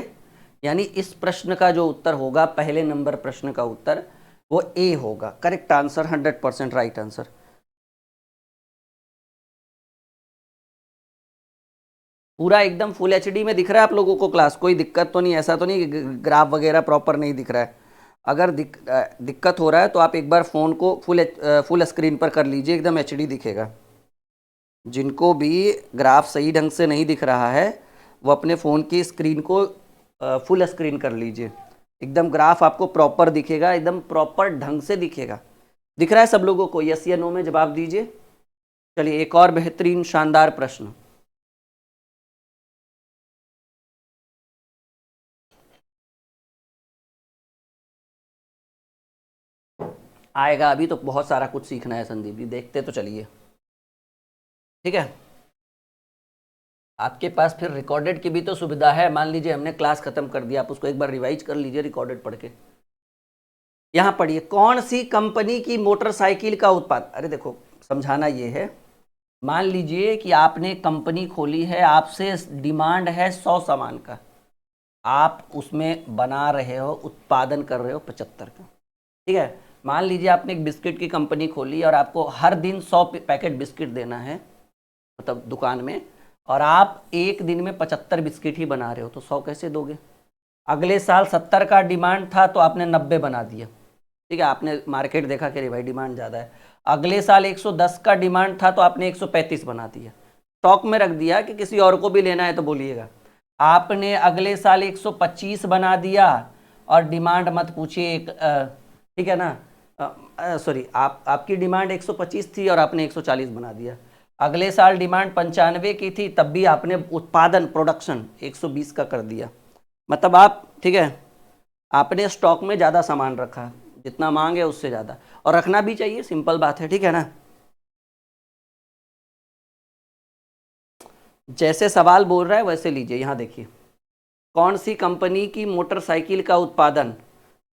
यानी इस प्रश्न का जो उत्तर होगा, पहले नंबर प्रश्न का उत्तर वो ए होगा, करेक्ट आंसर, 100% राइट आंसर। पूरा एकदम फुल एचडी में दिख रहा है आप लोगों को क्लास, कोई दिक्कत तो नहीं, ऐसा तो नहीं कि ग्राफ वगैरह प्रॉपर नहीं दिख रहा है। अगर दिक्कत हो रहा है तो आप एक बार फ़ोन को फुल स्क्रीन पर कर लीजिए, एकदम एचडी दिखेगा। जिनको भी ग्राफ सही ढंग से नहीं दिख रहा है वो अपने फ़ोन की स्क्रीन को फुल स्क्रीन कर लीजिए, एकदम ग्राफ आपको प्रॉपर दिखेगा, एकदम प्रॉपर ढंग से दिखेगा। दिख रहा है सब लोगों को, यस या नो में जवाब दीजिए। चलिए एक और बेहतरीन शानदार प्रश्न, आएगा अभी तो बहुत सारा कुछ सीखना है संदीप जी, देखते तो चलिए, ठीक है। आपके पास फिर रिकॉर्डेड की भी तो सुविधा है, मान लीजिए हमने क्लास खत्म कर दिया, आप उसको एक बार रिवाइज कर लीजिए रिकॉर्डेड पढ़ के। यहाँ पढ़िए, कौन सी कंपनी की मोटरसाइकिल का उत्पाद, अरे देखो समझाना ये है, मान लीजिए कि आपने कंपनी खोली है, आपसे डिमांड है 100 सामान का, आप उसमें बना रहे हो, उत्पादन कर रहे हो 75 का, ठीक है। मान लीजिए आपने एक बिस्किट की कंपनी खोली और आपको हर दिन 100 पैकेट बिस्किट देना है, मतलब दुकान में, और आप एक दिन में 75 बिस्किट ही बना रहे हो, तो 100 कैसे दोगे। अगले साल 70 का डिमांड था तो आपने 90 बना दिया, ठीक है, आपने मार्केट देखा कि भाई डिमांड ज़्यादा है। अगले साल 110 का डिमांड था तो आपने 135 बना दिया, स्टॉक में रख दिया कि किसी और को भी लेना है तो बोलिएगा। आपने अगले साल 125 बना दिया और डिमांड मत पूछिए, ठीक है ना, सॉरी, आपकी डिमांड 125 थी और आपने 140 बना दिया। अगले साल डिमांड 95 की थी, तब भी आपने उत्पादन प्रोडक्शन 120 का कर दिया, मतलब आप, ठीक है, आपने स्टॉक में ज़्यादा सामान रखा, जितना मांग है उससे ज़्यादा, और रखना भी चाहिए, सिंपल बात है, ठीक है ना। जैसे सवाल बोल रहा है वैसे लीजिए, यहाँ देखिए, कौन सी कंपनी की मोटरसाइकिल का उत्पादन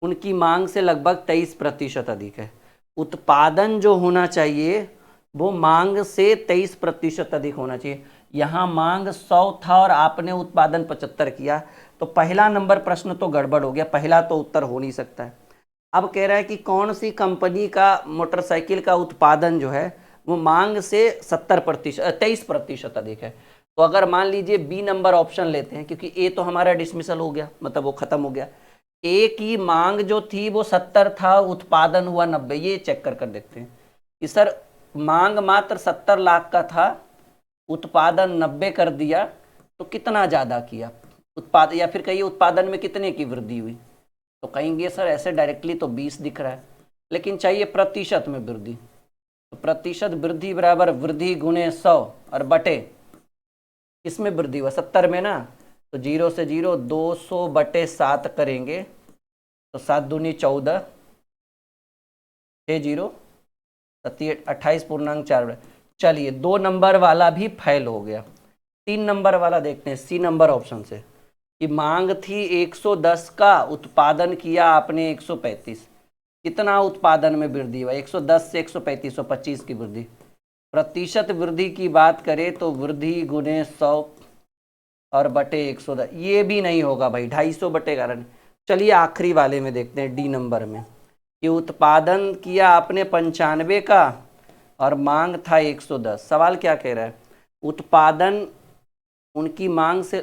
उनकी मांग से लगभग 23% अधिक है। उत्पादन जो होना चाहिए वो मांग से 23% अधिक होना चाहिए। यहाँ मांग 100 था और आपने उत्पादन 75 किया, तो पहला नंबर प्रश्न तो गड़बड़ हो गया, पहला तो उत्तर हो नहीं सकता है। अब कह रहा है कि कौन सी कंपनी का मोटरसाइकिल का उत्पादन जो है वो मांग से 23% अधिक है। तो अगर मान लीजिए बी नंबर ऑप्शन लेते हैं, क्योंकि ए तो हमारा डिसमिसल हो गया, मतलब वो खत्म हो गया। ए की मांग जो थी वो 70 था, उत्पादन हुआ 90, ये चेक कर देखते हैं कि सर मांग मात्र 70 लाख का था, उत्पादन 90 कर दिया, तो कितना ज़्यादा किया उत्पादन, या फिर कहिए उत्पादन में कितने की वृद्धि हुई। तो कहेंगे सर ऐसे डायरेक्टली तो 20 दिख रहा है, लेकिन चाहिए प्रतिशत में वृद्धि, तो प्रतिशत वृद्धि बराबर वृद्धि गुणे 100 और बटे किसमें वृद्धि हुआ 70 में ना, तो 0 से 0 200 बटे 7 करेंगे तो 7 दूनी 14 6 0 28.4। चलिए 2 नंबर वाला भी फेल हो गया। 3 नंबर वाला देखते हैं सी नंबर ऑप्शन से कि मांग थी 110 का, उत्पादन किया आपने 135। कितना उत्पादन में वृद्धि हुआ 110 से 135 125 की वृद्धि। प्रतिशत वृद्धि की बात करें तो वृद्धि गुणे 100 और बटे 110, ये भी नहीं होगा भाई 250 बटे कारण। चलिए आखिरी वाले में देखते हैं डी नंबर में कि उत्पादन किया आपने 95 का और मांग था 110। सवाल क्या कह रहा है, उत्पादन उनकी मांग से,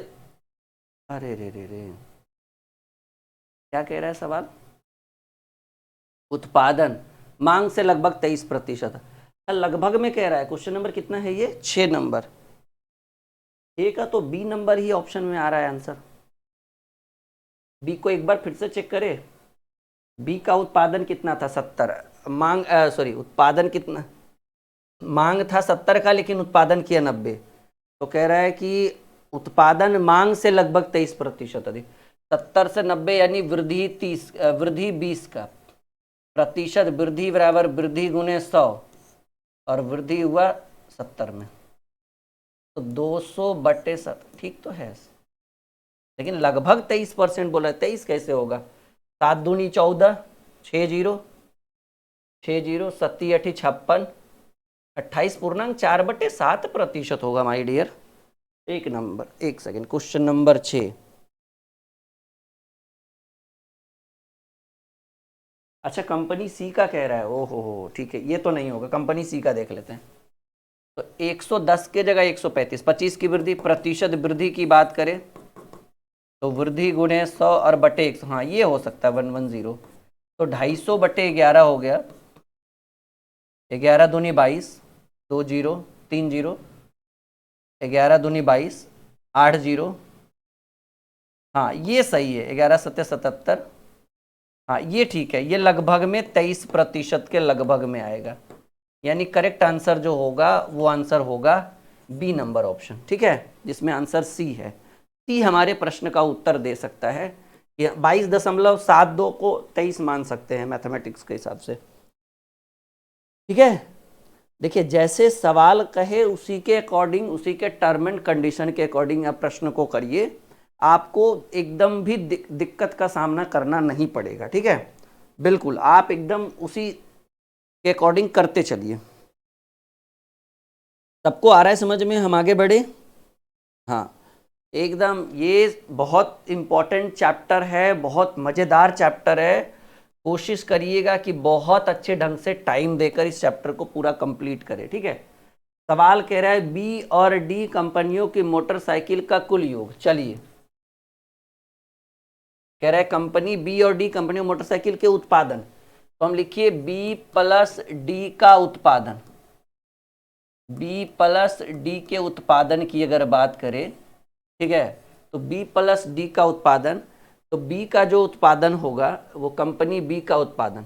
अरे रे रे रे, क्या कह रहा है सवाल, उत्पादन मांग से लगभग 23%। लगभग में कह रहा है, क्वेश्चन नंबर कितना है ये 6 नंबर, ए का तो बी नंबर ही ऑप्शन में आ रहा है आंसर। बी को एक बार फिर से चेक करें, बी का उत्पादन कितना था 70, मांग सॉरी उत्पादन कितना, मांग था 70 का लेकिन उत्पादन किया 90, तो कह रहा है कि उत्पादन मांग से लगभग 23% अधिक। 70 से 90 यानी वृद्धि 30, वृद्धि 20 का, प्रतिशत वृद्धि बराबर वृद्धि गुणे 100 और वृद्धि हुआ 70 में, तो 200 बटे 7 ठीक तो है, लेकिन लगभग 23% बोला है, 23 कैसे होगा। 7 दूनी 14 6 0 6 0 सत्ती 8 56 28.4/7% होगा माय डियर। एक नंबर, एक सेकेंड, क्वेश्चन नंबर 6। अच्छा कंपनी सी का कह रहा है, ओहो ठीक है, ये तो नहीं होगा, कंपनी सी का देख लेते हैं। तो 110 के जगह 135, 25 की वृद्धि, प्रतिशत वृद्धि की बात करें तो वृद्धि गुणे 100 और बटे 100, हाँ ये हो सकता है 110, तो 250 बटे 11 हो गया, 11 दूनी 22 2 0 3 0, 11 दूनी 22 8 0, हाँ ये सही है, 11 सत्ते 77, हाँ ये ठीक है, ये लगभग में 23% के लगभग में आएगा, यानी करेक्ट आंसर जो होगा वो आंसर होगा बी नंबर ऑप्शन, ठीक है, जिसमें आंसर सी है। सी हमारे प्रश्न का उत्तर दे सकता है। 22.72 को 23 मान सकते हैं मैथमेटिक्स के हिसाब से, ठीक है। देखिए जैसे सवाल कहे उसी के अकॉर्डिंग, उसी के टर्म एंड कंडीशन के अकॉर्डिंग आप प्रश्न को करिए, आपको एकदम भी दिक्कत का सामना करना नहीं पड़ेगा, ठीक है, बिल्कुल आप एकदम उसी के अकॉर्डिंग करते चलिए। सबको आ रहा है समझ में, हम आगे बढ़े। हाँ एकदम, ये बहुत इम्पॉर्टेंट चैप्टर है, बहुत मज़ेदार चैप्टर है, कोशिश करिएगा कि बहुत अच्छे ढंग से टाइम देकर इस चैप्टर को पूरा कंप्लीट करें, ठीक है। सवाल कह रहा है बी और डी कंपनियों की मोटरसाइकिल का कुल योग। चलिए कह रहा है कंपनी बी और डी कंपनियों मोटरसाइकिल के उत्पादन, तो हम लिखिए बी प्लस डी का उत्पादन, बी प्लस डी के उत्पादन की अगर बात करें, ठीक है, तो बी प्लस डी का उत्पादन, तो बी का जो उत्पादन होगा वो कंपनी बी का उत्पादन,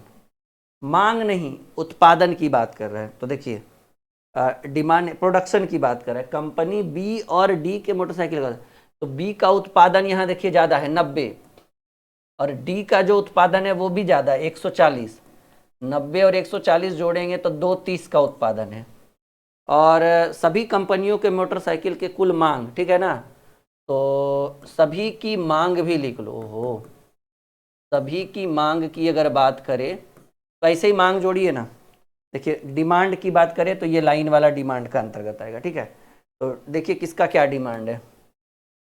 मांग नहीं उत्पादन की बात कर रहा है, तो देखिए डिमांड प्रोडक्शन की बात कर रहा है, कंपनी बी और डी के मोटरसाइकिल का, तो बी का उत्पादन यहाँ देखिए ज़्यादा है 90, और डी का जो उत्पादन है वो भी ज़्यादा है 140, 90 और 140 जोड़ेंगे तो 230 का उत्पादन है, और सभी कंपनियों के मोटरसाइकिल के कुल मांग, ठीक है ना, तो सभी की मांग भी लिख लो, हो सभी की मांग की अगर बात करें तो ऐसे ही मांग जोड़िए ना, देखिए डिमांड की बात करें तो ये लाइन वाला डिमांड का अंतर्गत आएगा, ठीक है। तो देखिए किसका क्या डिमांड है,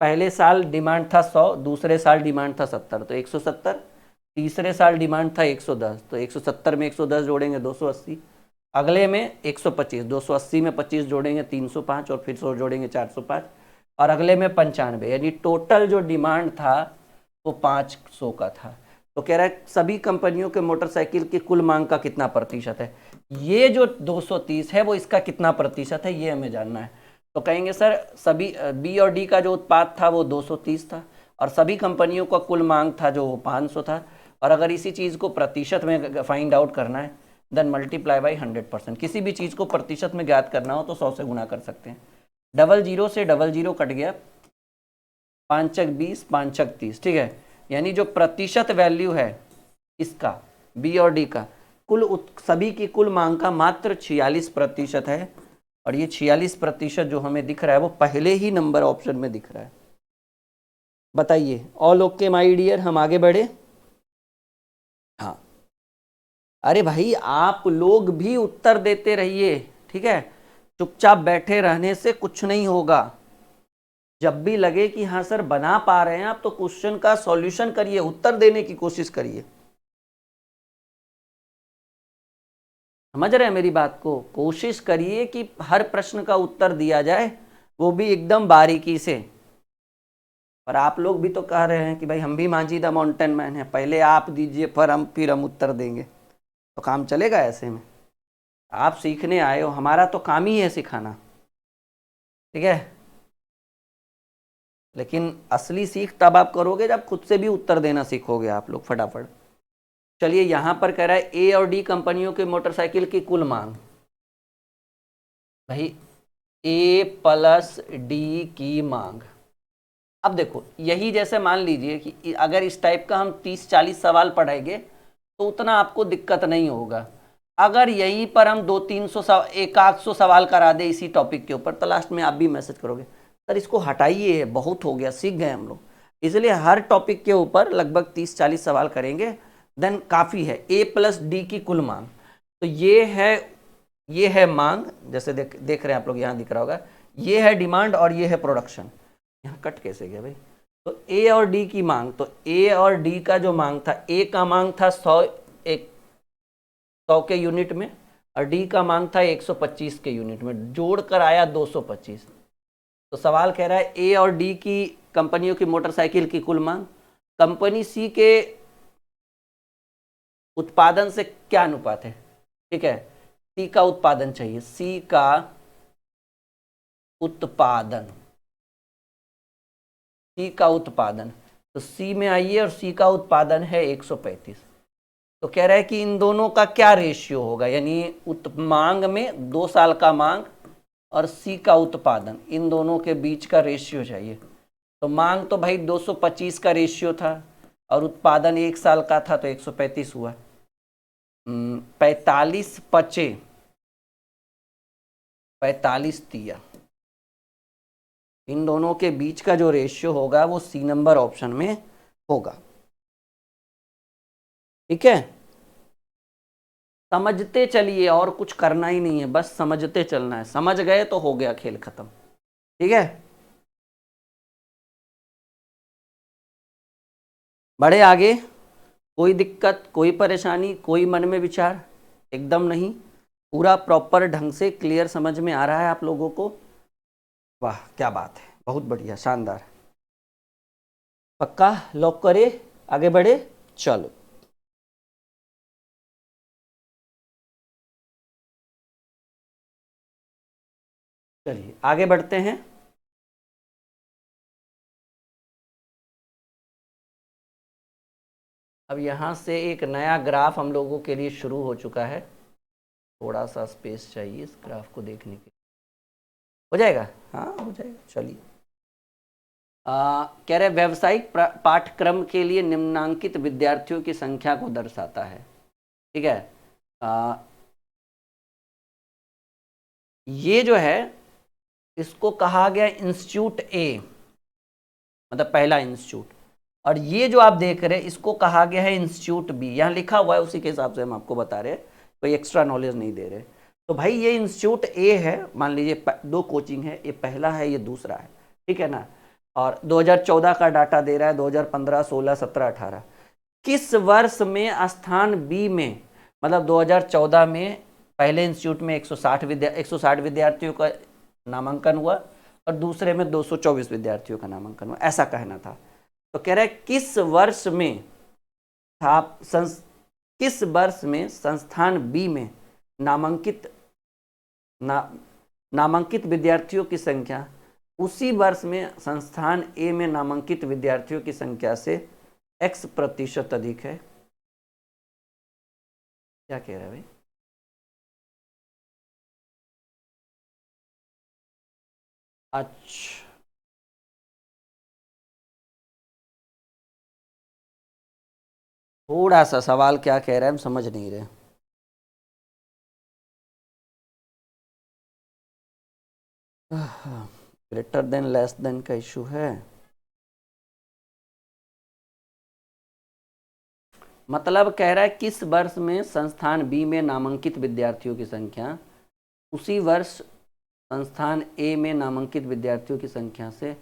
पहले साल डिमांड था 100, दूसरे साल डिमांड था 70 तो 170, तीसरे साल डिमांड था 110 तो 170 में 110 जोड़ेंगे 280, अगले में 125, 280 में 25 जोड़ेंगे 305 और फिर 100 जोड़ेंगे 405, और अगले में 95, यानी टोटल जो डिमांड था वो 500 का था। तो कह रहा है सभी कंपनियों के मोटरसाइकिल की कुल मांग का कितना प्रतिशत है, ये जो 230 है वो इसका कितना प्रतिशत है ये हमें जानना है। तो कहेंगे सर सभी बी और डी का जो उत्पाद था वो 230 था, और सभी कंपनियों का कुल मांग था जो वो 500 था, और अगर इसी चीज़ को प्रतिशत में फाइंड आउट करना है देन मल्टीप्लाई बाई 100%। किसी भी चीज़ को प्रतिशत में ज्ञात करना हो तो 100 से गुना कर सकते हैं। 00 से 00 कट गया, 5 × 20, 5 × 30, ठीक है। यानी जो प्रतिशत वैल्यू है इसका, बी और डी का, सभी की कुल मांग का मात्र 46% है। और ये 46% जो हमें दिख रहा है वो पहले ही नंबर ऑप्शन में दिख रहा है। बताइए, ऑल ओके माय डियर, हम आगे बढ़े? हाँ, अरे भाई आप लोग भी उत्तर देते रहिए, ठीक है। चुपचाप बैठे रहने से कुछ नहीं होगा। जब भी लगे कि हाँ सर बना पा रहे हैं आप, तो क्वेश्चन का सॉल्यूशन करिए, उत्तर देने की कोशिश करिए। समझ रहे हैं मेरी बात को? कोशिश करिए कि हर प्रश्न का उत्तर दिया जाए, वो भी एकदम बारीकी से। पर आप लोग भी तो कह रहे हैं कि भाई हम भी मांझी द माउंटेन मैन है, पहले आप दीजिए फिर हम उत्तर देंगे, तो काम चलेगा ऐसे में? आप सीखने आए हो, हमारा तो काम ही है सिखाना, ठीक है। लेकिन असली सीख तब आप करोगे जब खुद से भी उत्तर देना सीखोगे आप लोग फटाफट। चलिए, यहां पर कह रहा है ए और डी कंपनियों के मोटरसाइकिल की कुल मांग। भाई ए प्लस डी की मांग, अब देखो यही जैसे मान लीजिए कि अगर इस टाइप का हम 30-40 सवाल पढ़ाएंगे तो उतना आपको दिक्कत नहीं होगा। अगर यहीं पर हम 200-300 100 सवाल करा दे इसी टॉपिक के ऊपर, तो लास्ट में आप भी मैसेज करोगे सर इसको हटाइए, बहुत हो गया, सीख गए हम लोग। इसलिए हर टॉपिक के ऊपर लगभग 30-40 सवाल करेंगे, देन काफ़ी है। ए प्लस डी की कुल मांग, तो ये है मांग, जैसे देख रहे हैं आप लोग, यहाँ दिख रहा होगा, ये है डिमांड और ये है प्रोडक्शन। यहाँ कट कैसे गया भाई? तो ए और डी की मांग, तो ए और डी का जो मांग था, ए का मांग था 100 के यूनिट में, और डी का मांग था 125 के यूनिट में, जोड़कर आया 225। तो सवाल कह रहा है ए और डी की कंपनियों की मोटरसाइकिल की कुल मांग, कंपनी सी के उत्पादन से क्या अनुपात है, ठीक है। सी का उत्पादन चाहिए, सी का उत्पादन, सी का उत्पादन, तो सी में आइए, और सी का उत्पादन है 135। तो कह रहा है कि इन दोनों का क्या रेशियो होगा, यानी मांग में 2 साल का मांग और सी का उत्पादन, इन दोनों के बीच का रेशियो चाहिए। तो मांग तो भाई 225 का रेशियो था और उत्पादन 1 साल का था, तो 135 हुआ। 45 पचे 45 तिया, इन दोनों के बीच का जो रेशियो होगा वो सी नंबर ऑप्शन में होगा, ठीक है। समझते चलिए, और कुछ करना ही नहीं है, बस समझते चलना है। समझ गए तो हो गया खेल खत्म, ठीक है। बढ़े आगे, कोई दिक्कत, कोई परेशानी, कोई मन में विचार? एकदम नहीं, पूरा प्रॉपर ढंग से क्लियर समझ में आ रहा है आप लोगों को? वाह क्या बात है, बहुत बढ़िया, शानदार। पक्का लॉक करे, आगे बढ़े, चलो। चलिए आगे बढ़ते हैं। अब यहाँ से एक नया ग्राफ हम लोगों के लिए शुरू हो चुका है। थोड़ा सा स्पेस चाहिए इस ग्राफ को देखने के लिए। हो जाएगा? हाँ हो जाएगा, चलिए। कह रहे व्यावसायिक पाठ्यक्रम के लिए निम्नांकित विद्यार्थियों की संख्या को दर्शाता है, ठीक है। ये जो है इसको कहा गया इंस्टीट्यूट ए, मतलब पहला इंस्टीट्यूट, और ये जो आप देख रहे हैं इसको कहा गया है इंस्टीट्यूट बी। यहाँ लिखा हुआ है, उसी के हिसाब से हम आपको बता रहे हैं, कोई एक्स्ट्रा नॉलेज नहीं दे रहे। तो भाई ये इंस्टीट्यूट ए है, मान लीजिए 2 कोचिंग है, ये पहला है ये दूसरा है, ठीक है ना। और 2014 का डाटा दे रहा है, 2015, 16, 17, 18। किस वर्ष में स्थान बी में, मतलब 2014 में पहले इंस्टीट्यूट में 160 विद्यार्थियों का नामांकन हुआ और दूसरे में 224 विद्यार्थियों का नामांकन हुआ, ऐसा कहना था। तो कह रहा है किस वर्ष में संस्थान बी में नामांकित विद्यार्थियों की संख्या उसी वर्ष में संस्थान ए में नामांकित विद्यार्थियों की संख्या से x% अधिक है। क्या कह रहा है भाई? अच्छा, थोड़ा सा सवाल क्या कह रहे हैं हम समझ नहीं रहे। ग्रेटर देन लेस देन का इशू है, मतलब कह रहा है किस वर्ष में संस्थान बी में नामांकित विद्यार्थियों की संख्या उसी वर्ष संस्थान ए में नामांकित विद्यार्थियों की संख्या से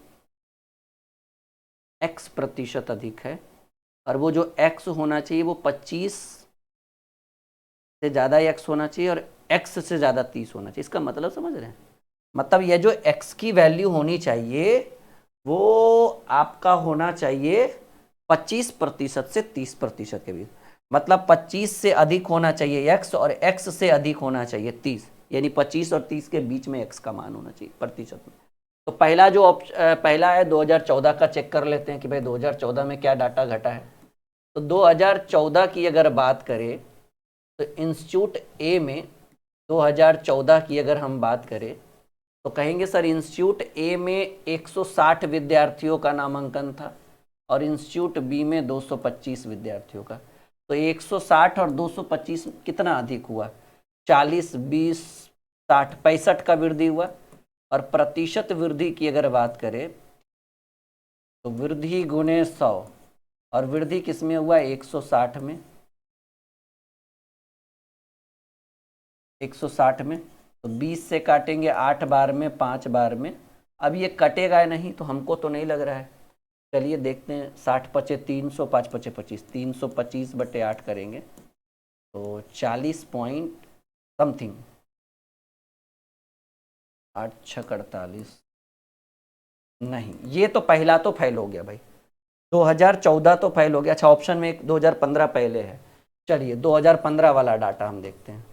x प्रतिशत अधिक है, और वो जो x होना चाहिए वो 25 से ज़्यादा x होना चाहिए और x से ज़्यादा 30 होना चाहिए। इसका मतलब समझ रहे हैं? मतलब ये जो x की वैल्यू होनी चाहिए वो आपका होना चाहिए 25% से 30% के बीच। मतलब 25 से अधिक होना चाहिए x और x से अधिक होना चाहिए 30, यानी 25 और 30 के बीच में x का मान होना चाहिए प्रतिशत में। तो पहला जो पहला है 2014 का, चेक कर लेते हैं कि भाई 2014 में क्या डाटा घटा है। तो 2014 की अगर बात करें तो इंस्टीट्यूट ए में 2014 की अगर हम बात करें तो कहेंगे सर इंस्टीट्यूट ए में 160 विद्यार्थियों का नामांकन था और इंस्टीट्यूट बी में 225 विद्यार्थियों का। तो 160 और 225 कितना अधिक हुआ? 40, 20, 60, 65 का वृद्धि हुआ। और प्रतिशत वृद्धि की अगर बात करें तो वृद्धि गुणे 100, और वृद्धि किस में हुआ? 160 में, 160 में। तो 20 से काटेंगे 8 बार में, 5 बार में। अब ये कटेगा नहीं तो हमको तो नहीं लग रहा है। चलिए देखते हैं, 60 पचे 300, 5 पचे 25, 325/8 करेंगे तो 40 पॉइंट समथिंग, 8 छक 48। नहीं, ये तो पहला तो फेल हो गया भाई, 2014 तो फेल हो गया। अच्छा, ऑप्शन में एक 2015 पहले है। चलिए 2015 वाला डाटा हम देखते हैं।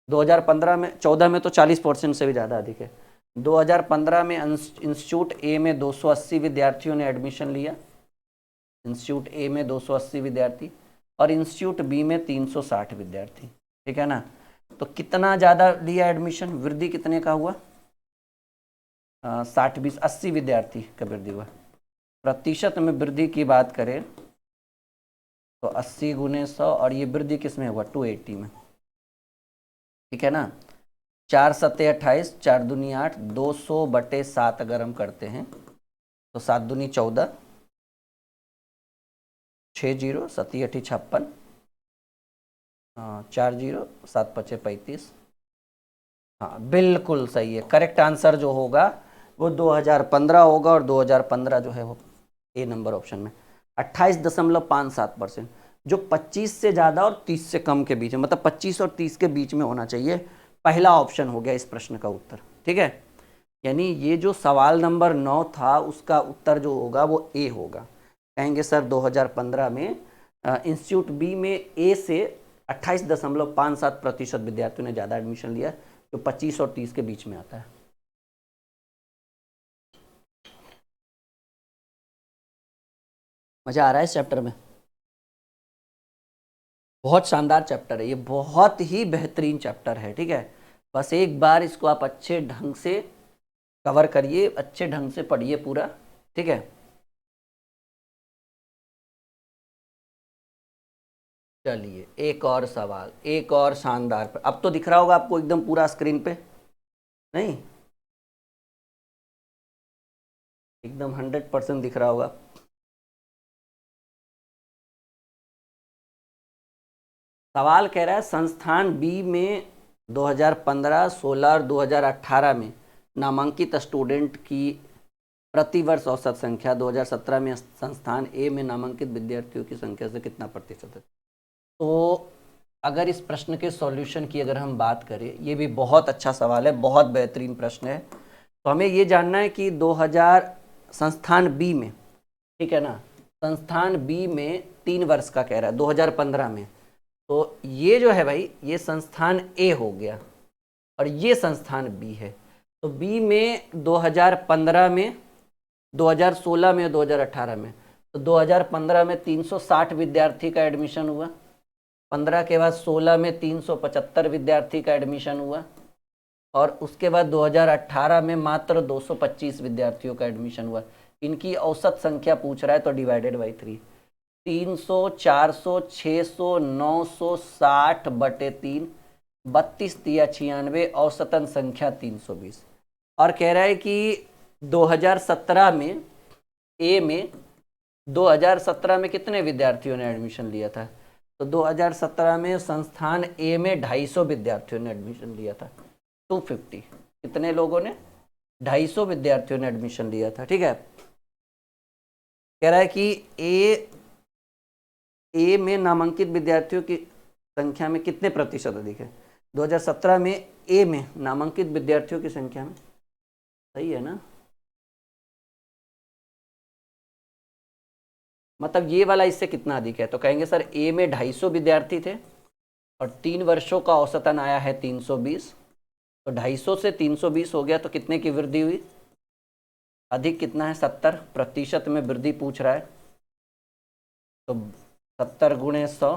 2015 में, 14 में तो 40% से भी ज़्यादा अधिक है। 2015 में इंस्टीट्यूट ए में 280 विद्यार्थियों ने एडमिशन लिया, इंस्टीट्यूट ए में 280 विद्यार्थी और इंस्टीट्यूट बी में 360 विद्यार्थी, ठीक है ना। तो कितना ज़्यादा लिया एडमिशन? वृद्धि कितने का हुआ? 60, 20, 80 विद्यार्थी का वृद्धि हुआ। प्रतिशत में वृद्धि की बात करें तो 80 गुने 100, और ये वृद्धि किस में हुआ? 280 में, ठीक है ना। 4 सत्ते 28, 4 दूनी 8, 200/7 अगर हम करते हैं तो 7 दूनी 14, 6 जीरो, 7 8 56, 4 जीरो, 7 पचे 35। हाँ बिल्कुल सही है, करेक्ट आंसर जो होगा वो 2015 होगा, और 2015 जो है वो ए नंबर ऑप्शन में 28.57%, जो 25 से ज़्यादा और 30 से कम के बीच है, मतलब 25 और 30 के बीच में होना चाहिए। पहला ऑप्शन हो गया इस प्रश्न का उत्तर, ठीक है। यानी ये जो सवाल नंबर 9 था उसका उत्तर जो होगा वो ए होगा। कहेंगे सर 2015 में इंस्टीट्यूट बी में ए से 28.57% विद्यार्थियों ने ज़्यादा एडमिशन लिया, जो 25 और 30 के बीच में आता है। मजा आ रहा है इस चैप्टर में? बहुत शानदार चैप्टर है ये, बहुत ही बेहतरीन चैप्टर है, ठीक है। बस एक बार इसको आप अच्छे ढंग से कवर करिए, अच्छे ढंग से पढ़िए पूरा, ठीक है। चलिए एक और सवाल, एक और शानदार पे। अब तो दिख रहा होगा आपको एकदम पूरा स्क्रीन पे? नहीं, एकदम 100% दिख रहा होगा। सवाल कह रहा है संस्थान बी में 2015, 16 और 2018 में नामांकित स्टूडेंट की प्रतिवर्ष औसत संख्या 2017 में संस्थान ए में नामांकित विद्यार्थियों की संख्या से कितना प्रतिशत है। तो अगर इस प्रश्न के सॉल्यूशन की अगर हम बात करें, ये भी बहुत अच्छा सवाल है, बहुत बेहतरीन प्रश्न है। तो हमें ये जानना है कि 2000 संस्थान बी में, ठीक है ना, संस्थान बी में 3 वर्ष का कह रहा है 2015 में। तो ये जो है भाई, ये संस्थान ए हो गया और ये संस्थान बी है। तो बी में 2015 में, 2016 में, 2018 में, तो 2015 में 360 विद्यार्थी का एडमिशन हुआ, 15 के बाद 16 में 375 विद्यार्थी का एडमिशन हुआ, और उसके बाद 2018 में मात्र 225 विद्यार्थियों का एडमिशन हुआ। इनकी औसत संख्या पूछ रहा है तो डिवाइडेड बाई 3, 300, 400, 600, 960 बटे 3, 32 या 96, औसतन संख्या 320। और कह रहा है कि 2017 में ए में 2017 में कितने विद्यार्थियों ने एडमिशन लिया था? तो 2017 में संस्थान ए में 250 विद्यार्थियों ने एडमिशन लिया था। 250 कितने लोगों ने? 250 विद्यार्थियों ने एडमिशन लिया था। ठीक है, कह रहा है कि ए में नामांकित विद्यार्थियों की संख्या में कितने प्रतिशत अधिक है? 2017 में ए में नामांकित विद्यार्थियों की संख्या में, सही है ना? मतलब ये वाला इससे कितना अधिक है? तो कहेंगे सर ए में 250 विद्यार्थी थे और 3 वर्षों का औसतन आया है 320, तो 250 से 320 हो गया, तो कितने की वृद्धि हुई? अधिक कितना है? 70% में वृद्धि पूछ रहा है। तो 70 गुणे 100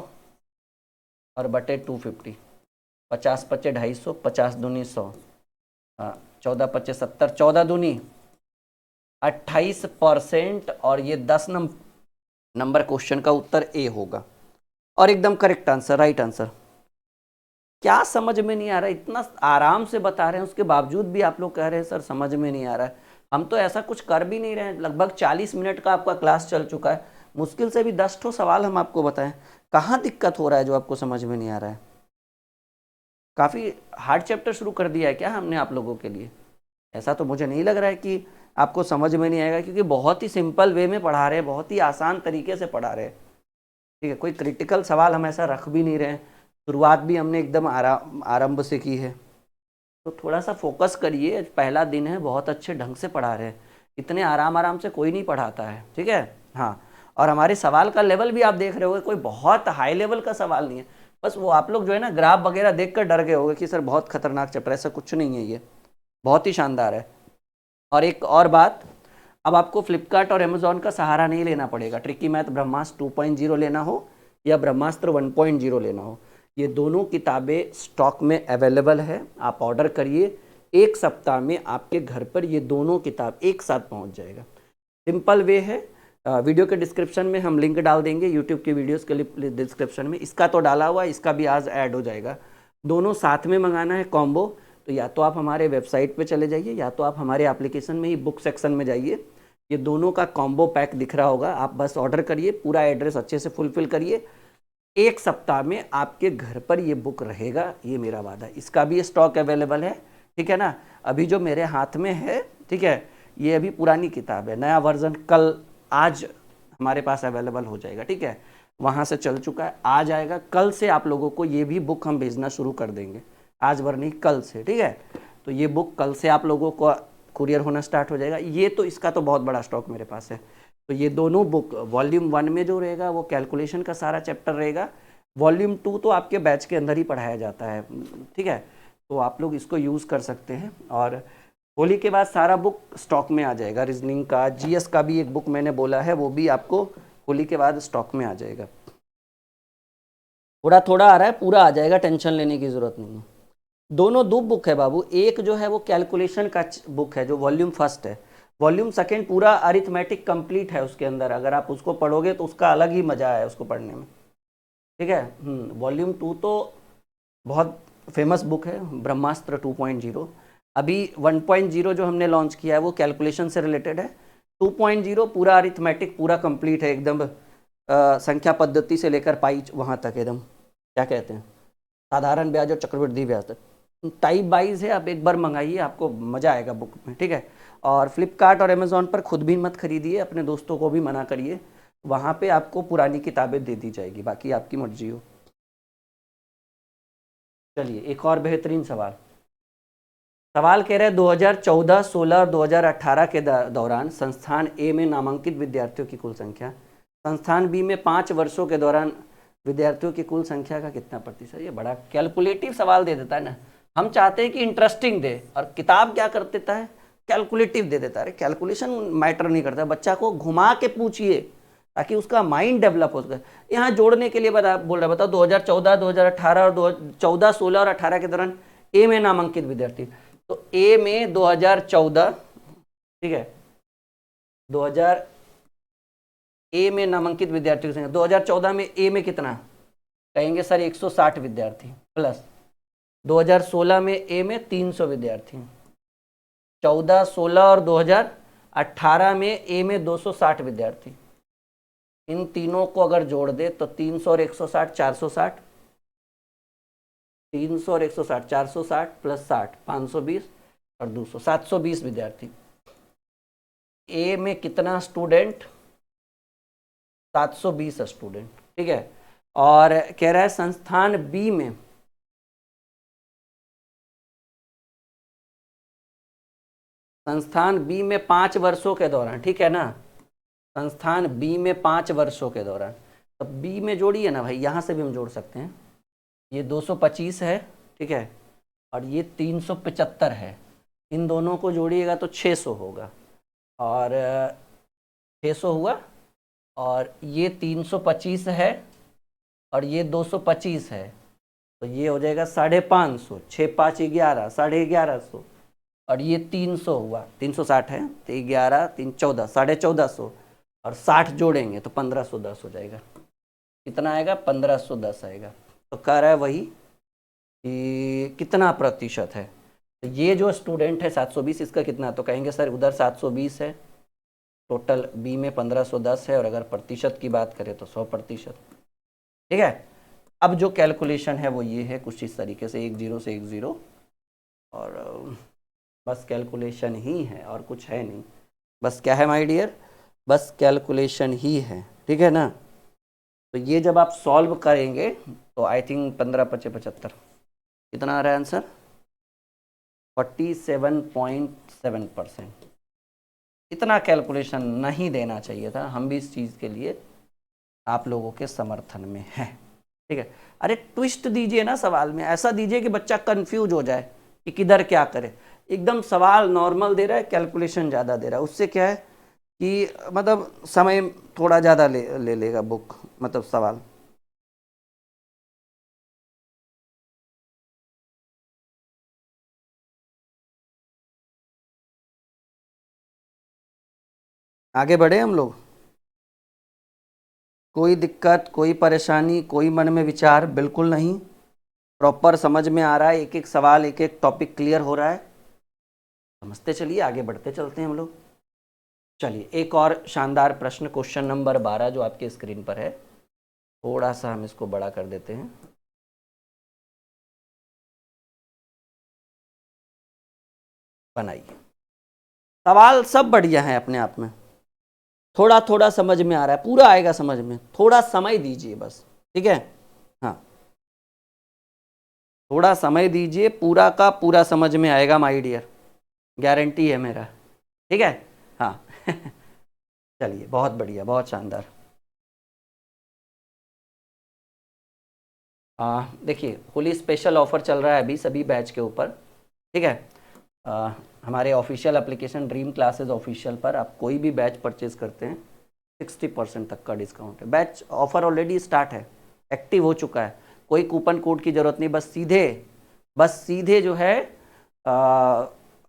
और बटे 250, 50 पच्चे 250, 50 दूनी 100, 14 पच्चे 70, 14 दूनी 28%। और ये 10 नंबर क्वेश्चन का उत्तर ए होगा और एकदम करेक्ट आंसर, राइट आंसर। क्या समझ में नहीं आ रहा? इतना आराम से बता रहे हैं, उसके बावजूद भी आप लोग कह रहे हैं सर समझ में नहीं आ रहा है। हम तो ऐसा कुछ कर भी नहीं रहे हैं। लगभग 40 मिनट का आपका क्लास चल चुका है, मुश्किल से भी 10 ठो सवाल हम आपको बताएं। कहाँ दिक्कत हो रहा है जो आपको समझ में नहीं आ रहा है? काफ़ी हार्ड चैप्टर शुरू कर दिया है क्या हमने आप लोगों के लिए? ऐसा तो मुझे नहीं लग रहा है कि आपको समझ में नहीं आएगा, क्योंकि बहुत ही सिंपल वे में पढ़ा रहे हैं, बहुत ही आसान तरीके से पढ़ा रहे हैं। ठीक है, कोई क्रिटिकल सवाल हम ऐसा रख भी नहीं रहे हैं। शुरुआत भी हमने एकदम आरंभ से की है, तो थोड़ा सा फोकस करिए। पहला दिन है, बहुत अच्छे ढंग से पढ़ा रहे हैं, इतने आराम से कोई नहीं पढ़ाता है। ठीक है, हाँ। और हमारे सवाल का लेवल भी आप देख रहे होगे, कोई बहुत हाई लेवल का सवाल नहीं है। बस वो आप लोग जो है ना ग्राफ वगैरह देख कर डर गए होगे कि सर बहुत खतरनाक चैप्टर, ऐसा कुछ नहीं है, ये बहुत ही शानदार है। और एक और बात, अब आपको फ्लिपकार्ट और अमेजोन का सहारा नहीं लेना पड़ेगा। ट्रिकी मैथ ब्रह्मास्त्र 2.0 लेना हो या ब्रह्मास्त्र 1.0 लेना हो, ये दोनों किताबें स्टॉक में अवेलेबल है। आप ऑर्डर करिए, 1 सप्ताह में आपके घर पर ये दोनों किताब एक साथ पहुंच जाएगा। सिंपल वे है, वीडियो के डिस्क्रिप्शन में हम लिंक डाल देंगे, यूट्यूब के वीडियोस के लिए डिस्क्रिप्शन में। इसका तो डाला हुआ, इसका भी आज ऐड हो जाएगा। दोनों साथ में मंगाना है कॉम्बो, तो या तो आप हमारे वेबसाइट पे चले जाइए या तो आप हमारे एप्लीकेशन में ही बुक सेक्शन में जाइए। ये दोनों का कॉम्बो पैक दिख रहा होगा, आप बस ऑर्डर करिए, पूरा एड्रेस अच्छे से फुलफिल करिए। 1 सप्ताह में आपके घर पर ये बुक रहेगा, ये मेरा वादा है। इसका भी स्टॉक अवेलेबल है, ठीक है ना। अभी जो मेरे हाथ में है, ठीक है, ये अभी पुरानी किताब है, नया वर्जन कल आज हमारे पास अवेलेबल हो जाएगा। ठीक है, वहाँ से चल चुका है, आ जाएगा। कल से आप लोगों को ये भी बुक हम भेजना शुरू कर देंगे, आज भर नहीं, कल से। ठीक है, तो ये बुक कल से आप लोगों को कुरियर होना स्टार्ट हो जाएगा। ये तो इसका तो बहुत बड़ा स्टॉक मेरे पास है। तो ये दोनों बुक वॉल्यूम 1 में जो रहेगा वो कैलकुलेशन का सारा चैप्टर रहेगा, वॉल्यूम 2 तो आपके बैच के अंदर ही पढ़ाया जाता है। ठीक है, तो आप लोग इसको यूज़ कर सकते हैं। और होली के बाद सारा बुक स्टॉक में आ जाएगा। रीजनिंग का, जीएस का भी एक बुक मैंने बोला है, वो भी आपको होली के बाद स्टॉक में आ जाएगा। थोड़ा थोड़ा आ रहा है, पूरा आ जाएगा, टेंशन लेने की ज़रूरत नहीं है। दोनों 2 बुक है बाबू। एक जो है वो कैलकुलेशन का बुक है जो वॉल्यूम 1 है, वॉल्यूम 2 पूरा अरिथमेटिक कंप्लीट है उसके अंदर। अगर आप उसको पढ़ोगे तो उसका अलग ही मज़ा है उसको पढ़ने में। ठीक है, वॉल्यूम 2 तो बहुत फेमस बुक है, ब्रह्मास्त्र 2.0। अभी 1.0 जो हमने लॉन्च किया है वो कैलकुलेशन से रिलेटेड है। 2.0 पूरा अरिथमेटिक पूरा कंप्लीट है एकदम, संख्या पद्धति से लेकर पाई वहाँ तक एकदम, क्या कहते हैं, साधारण ब्याज और चक्रवृद्धि ब्याज तक टाइप वाइज है। आप एक बार मंगाइए, आपको मज़ा आएगा बुक में। ठीक है, और फ्लिपकार्ट और अमेज़ॉन पर खुद भी मत खरीदिए, अपने दोस्तों को भी मना करिए, वहाँ पे आपको पुरानी किताबें दे दी जाएगी, बाकी आपकी मर्जी हो। चलिए एक और बेहतरीन सवाल कह रहे हैं 2014, 16 और 2018 के दौरान संस्थान ए में नामांकित विद्यार्थियों की कुल संख्या संस्थान बी में 5 वर्षों के दौरान विद्यार्थियों की कुल संख्या का कितना प्रतिशत। ये बड़ा कैलकुलेटिव सवाल दे देता है ना। हम चाहते हैं कि इंटरेस्टिंग दे, और किताब क्या कर देता है, कैलकुलेटिव दे देता है। कैलकुलेशन मैटर नहीं करता, बच्चा को घुमा के पूछिए ताकि उसका माइंड डेवलप हो सके। यहाँ जोड़ने के लिए बोल रहा बताओ 2014, 2018 और 2014, 16 और 18 के दौरान ए में नामांकित विद्यार्थी तो ए में 2014, ठीक है, 2000 ए में नामांकित विद्यार्थियों की संख्या 2014 में ए में कितना कहेंगे सर 160 विद्यार्थी प्लस 2016 में ए में 300 विद्यार्थी, 14, 16 और 2018 में ए में 260 विद्यार्थी। इन तीनों को अगर जोड़ दे तो 300 और 160 460, 300 और 160 460 प्लस 60 520 और 200 720 विद्यार्थी। ए में कितना स्टूडेंट 720 स्टूडेंट, ठीक है। और कह रहा है संस्थान बी में संस्थान बी में 5 वर्षों के दौरान, ठीक है ना, संस्थान बी में 5 वर्षों के दौरान, तो बी में जोड़िए ना भाई, यहाँ से भी हम जोड़ सकते हैं। ये 225 है, ठीक है, और ये 375 है, इन दोनों को जोड़िएगा तो 600 होगा, और 600 हुआ, और ये 325 है और ये 225 है, तो ये हो जाएगा 550, 6 5 11, 1150, और ये 300 हुआ, 360 है तो 11 3 14, 1450, और 60 जोड़ेंगे तो 1510 हो जाएगा। कितना आएगा 1510 आएगा। तो कह रहा है वही कि कितना प्रतिशत है, तो ये जो स्टूडेंट है 720, इसका कितना, तो कहेंगे सर उधर 720 है, टोटल बी में 1510 है, और अगर प्रतिशत की बात करें तो 100%, ठीक है। अब जो कैलकुलेशन है वो ये है कुछ इस तरीके से, 10 से 10, और बस कैलकुलेशन ही है और कुछ है नहीं, बस क्या है माय डियर, बस कैलकुलेशन ही है, ठीक है ना। तो ये जब आप सॉल्व करेंगे तो आई थिंक 15 5 75 कितना आ रहा है आंसर, 47.7%। इतना कैलकुलेशन नहीं देना चाहिए था, हम भी इस चीज़ के लिए आप लोगों के समर्थन में हैं, ठीक है। अरे ट्विस्ट दीजिए ना सवाल में, ऐसा दीजिए कि बच्चा कंफ्यूज हो जाए कि किधर क्या करे। एकदम सवाल नॉर्मल दे रहा है, कैलकुलेशन ज़्यादा दे रहा है, उससे क्या है कि मतलब समय थोड़ा ज़्यादा ले लेगा बुक, मतलब सवाल। आगे बढ़े हम लोग, कोई दिक्कत, कोई परेशानी, कोई मन में विचार बिल्कुल नहीं, प्रॉपर समझ में आ रहा है, एक एक सवाल एक एक टॉपिक क्लियर हो रहा है, समझते चलिए, आगे बढ़ते चलते हैं हम लोग। चलिए एक और शानदार प्रश्न, क्वेश्चन नंबर 12 जो आपके स्क्रीन पर है, थोड़ा सा हम इसको बड़ा कर देते हैं। बनाइए, सवाल सब बढ़िया है अपने आप में, थोड़ा थोड़ा समझ में आ रहा है, पूरा आएगा समझ में, थोड़ा समय दीजिए बस, ठीक है। हाँ थोड़ा समय दीजिए, पूरा का पूरा समझ में आएगा माय डियर, गारंटी है मेरा, ठीक है। हाँ चलिए बहुत बढ़िया, बहुत शानदार। देखिए होली स्पेशल ऑफर चल रहा है अभी सभी बैच के ऊपर, ठीक है। हमारे official application dream classes official पर आप कोई भी बैच परचेज करते हैं 60% तक का डिस्काउंट है। बैच ऑफर ऑलरेडी स्टार्ट है, एक्टिव हो चुका है, कोई कूपन कोड की ज़रूरत नहीं, बस सीधे जो है